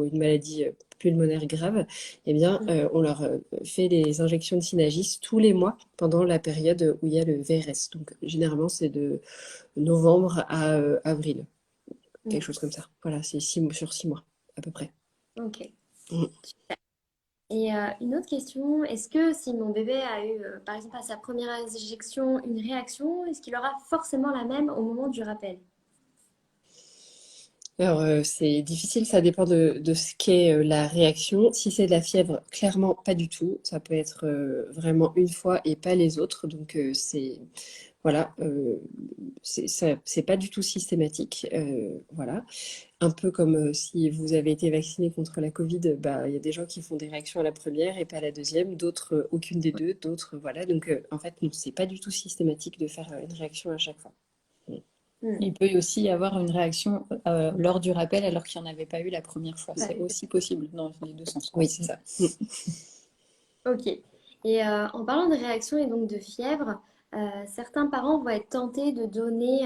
une maladie pulmonaire grave, eh bien, Mm. on leur fait des injections de Synagis tous les mois pendant la période où il y a le VRS. Donc, généralement, c'est de novembre à avril, quelque Mm. chose comme ça. Voilà, c'est 6 mois sur 6 mois, à peu près. Ok. Mm. Et une autre question, est-ce que si mon bébé a eu, par exemple, à sa première injection, une réaction, est-ce qu'il aura forcément la même au moment du rappel? Alors, c'est difficile, ça dépend de ce qu'est la réaction. Si c'est de la fièvre, clairement pas du tout. Ça peut être vraiment une fois et pas les autres. Donc, voilà, c'est pas du tout systématique. Voilà. Un peu comme si vous avez été vacciné contre la Covid, bah, il y a des gens qui font des réactions à la première et pas à la deuxième, d'autres aucune des deux, d'autres voilà. Donc, en fait, non, c'est pas du tout systématique de faire une réaction à chaque fois. Mm. Mm. Il peut aussi y avoir une réaction lors du rappel alors qu'il n'y en avait pas eu la première fois. Pas C'est eu. aussi possible dans les deux sens. Oui, c'est ça. Mm. Ok. Et en parlant de réaction et donc de fièvre, certains parents vont être tentés de donner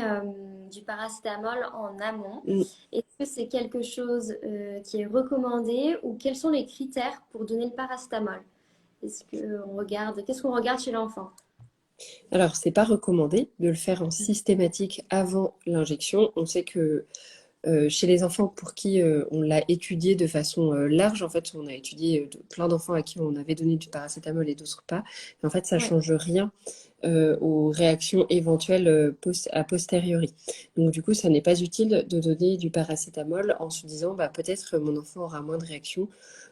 du paracétamol en amont. Mm. Est-ce que c'est quelque chose qui est recommandé ou quels sont les critères pour donner le paracétamol? Qu'est-ce qu'on regarde chez l'enfant? Alors, c'est pas recommandé de le faire en systématique avant l'injection. On sait que chez les enfants pour qui on l'a étudié de façon large, en fait, on a étudié plein d'enfants à qui on avait donné du paracétamol et d'autres pas. Et en fait, ça Oui. change rien aux réactions éventuelles a posteriori. Donc, du coup, ça n'est pas utile de donner du paracétamol en se disant, bah, peut-être mon enfant aura moins de réactions.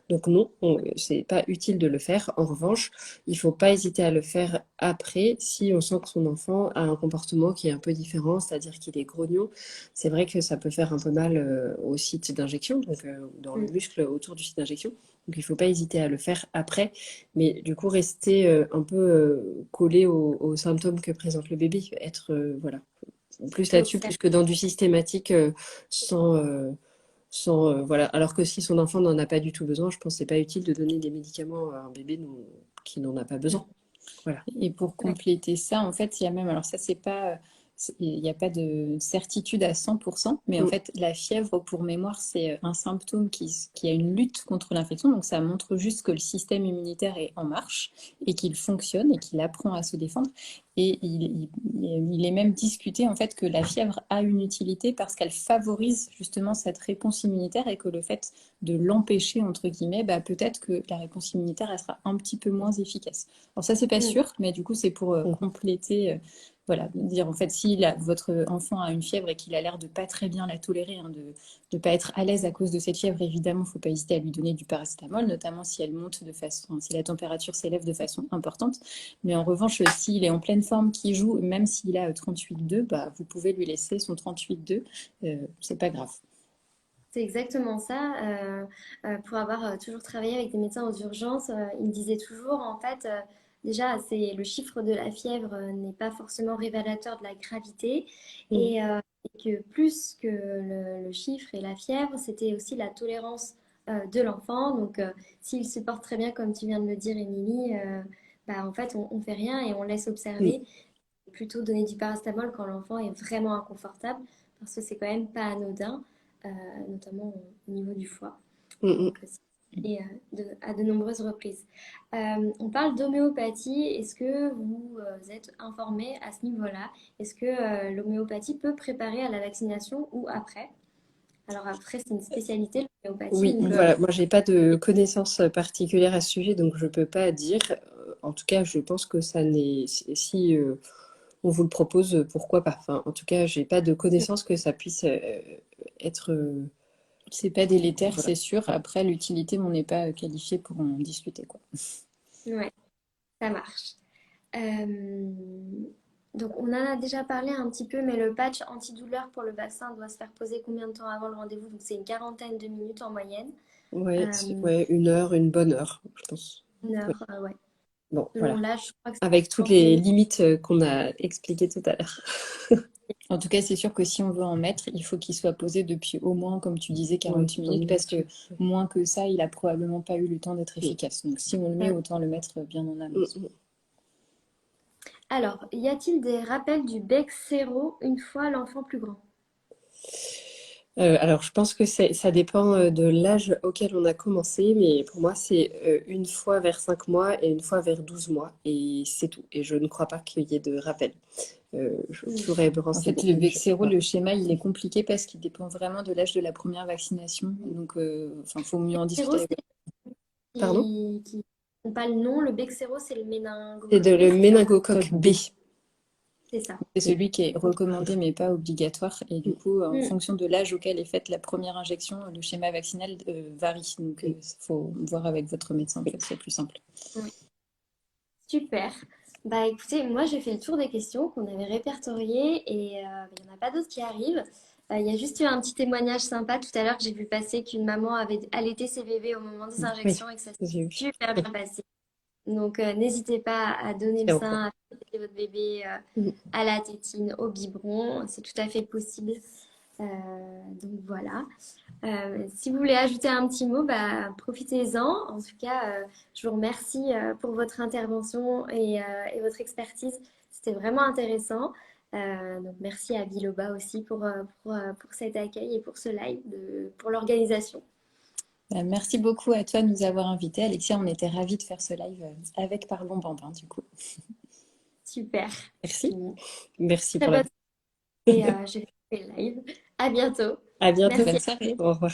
Donc non, c'est pas utile de le faire. En revanche, il faut pas hésiter à le faire après si on sent que son enfant a un comportement qui est un peu différent, c'est-à-dire qu'il est grognon. C'est vrai que ça peut faire un peu mal au site d'injection, donc dans le Mm. muscle autour du site d'injection. Donc il ne faut pas hésiter à le faire après, mais du coup rester un peu collé aux symptômes que présente le bébé, être voilà, plus faut là-dessus, observer. plus que dans du systématique sans, voilà. Alors que si son enfant n'en a pas du tout besoin, je pense que c'est pas utile de donner des médicaments à un bébé qui n'en a pas besoin. Voilà. Et pour Ouais. compléter ça, en fait, il y a même, alors ça, c'est pas, il n'y a pas de certitude à 100%, mais en Mm. fait, la fièvre, pour mémoire, c'est un symptôme qui a une lutte contre l'infection. Donc, ça montre juste que le système immunitaire est en marche et qu'il fonctionne et qu'il apprend à se défendre. Et il est même discuté, en fait, que la fièvre a une utilité parce qu'elle favorise justement cette réponse immunitaire et que le fait de l'empêcher, entre guillemets, bah, peut-être que la réponse immunitaire, elle sera un petit peu moins efficace. Alors ça, c'est pas Mm. sûr, mais du coup, c'est pour Mm. compléter, voilà, dire en fait, si votre enfant a une fièvre et qu'il a l'air de pas très bien la tolérer, hein, de ne pas être à l'aise à cause de cette fièvre, évidemment, il ne faut pas hésiter à lui donner du paracétamol, notamment si elle monte de façon, si la température s'élève de façon importante. Mais en revanche, s'il est en pleine forme, qu'il joue, même s'il a 38,2, bah, vous pouvez lui laisser son 38,2, c'est pas grave. C'est exactement ça. Pour avoir toujours travaillé avec des médecins aux urgences, ils me disaient toujours, en fait, déjà, c'est le chiffre de la fièvre n'est pas forcément révélateur de la gravité, Mm. et que plus que le chiffre et la fièvre, c'était aussi la tolérance de l'enfant. Donc, s'il supporte très bien, comme tu viens de le dire, Émilie, bah, en fait, on fait rien et on laisse Mm. observer. Plutôt donner du paracétamol quand l'enfant est vraiment inconfortable, parce que c'est quand même pas anodin, notamment au niveau du foie. Mm. Mm. Donc, et à de nombreuses reprises. On parle d'homéopathie. Est-ce que vous êtes informé à ce niveau-là? Est-ce que l'homéopathie peut préparer à la vaccination ou après? Alors après, c'est une spécialité, l'homéopathie. Oui, Donc, voilà, moi j'ai pas de connaissances particulières à ce sujet, donc je peux pas dire. En tout cas, je pense que ça n'est. Si on vous le propose, pourquoi pas. Enfin, en tout cas, j'ai pas de connaissances que ça puisse être. C'est pas délétère, Voilà. c'est sûr. Après, l'utilité, on n'est pas qualifié pour en discuter, quoi. ouais, ça marche. Euh, donc, on en a déjà parlé un petit peu, mais le patch antidouleur pour le vaccin doit se faire poser combien de temps avant le rendez-vous? Donc, c'est une quarantaine de minutes en moyenne. Ouais, Euh, ouais, une bonne heure, je pense. une Ouais. heure, ouais. Bon, Selon voilà. l'âge, je crois que c'est Avec toutes 30 les minutes. limites qu'on a expliquées tout à l'heure. En tout cas, c'est sûr que si on veut en mettre, il faut qu'il soit posé depuis au moins, comme tu disais, Ouais, 48 20 minutes, parce minutes. que moins que ça, il a probablement pas eu le temps d'être Mm. efficace. Donc si on le met, Ouais. autant le mettre bien en amont. Mm. Mm. Alors, y a-t-il des rappels du bec séro une fois l'enfant plus grand? Alors, je pense que ça dépend de l'âge auquel on a commencé, mais pour moi, c'est une fois vers 5 mois et une fois vers 12 mois, et c'est tout. Et je ne crois pas qu'il y ait de rappel. Je Hmm. pourrais me En fait, renseigner, le mais je sais Vexero, pas. le schéma, il est compliqué parce qu'il dépend vraiment de l'âge de la première vaccination. Donc, enfin, faut mieux en Séro, discuter c'est avec. Pardon? qui n'ont pas le nom. Le bec séro, c'est le C'est de méningocoque le B. méningocoque Coque B. B. C'est ça. C'est Mm. celui qui est recommandé mais pas obligatoire. Et du coup, en Hmm. fonction de l'âge auquel est faite la première injection, le schéma vaccinal varie. Donc, il faut voir avec votre médecin, en fait, c'est plus simple. Ouais. Super. Bah écoutez, moi j'ai fait le tour des questions qu'on avait répertoriées et il n'y en a pas d'autres qui arrivent. Il y a juste eu un petit témoignage sympa tout à l'heure que j'ai vu passer qu'une maman avait allaité ses bébés au moment des Oui, injections et que ça s'est j'ai vu. super bien passé. Donc n'hésitez pas à donner le C'est en cours. sein, à faire votre bébé Mm. à la tétine, au biberon. C'est tout à fait possible. Donc voilà. Si vous voulez ajouter un petit mot, bah, profitez-en. En tout cas, je vous remercie pour votre intervention et votre expertise. C'était vraiment intéressant. Donc merci à Biloba aussi pour cet accueil et pour ce live, pour l'organisation. Merci beaucoup à toi de nous avoir invités. Alexia, on était ravis de faire ce live avec Parlons Bambin, du coup. Super. Merci. Merci Très pour la. bonne et j'ai fait le live. À bientôt. À bientôt. Merci. Bonne soirée. Au revoir.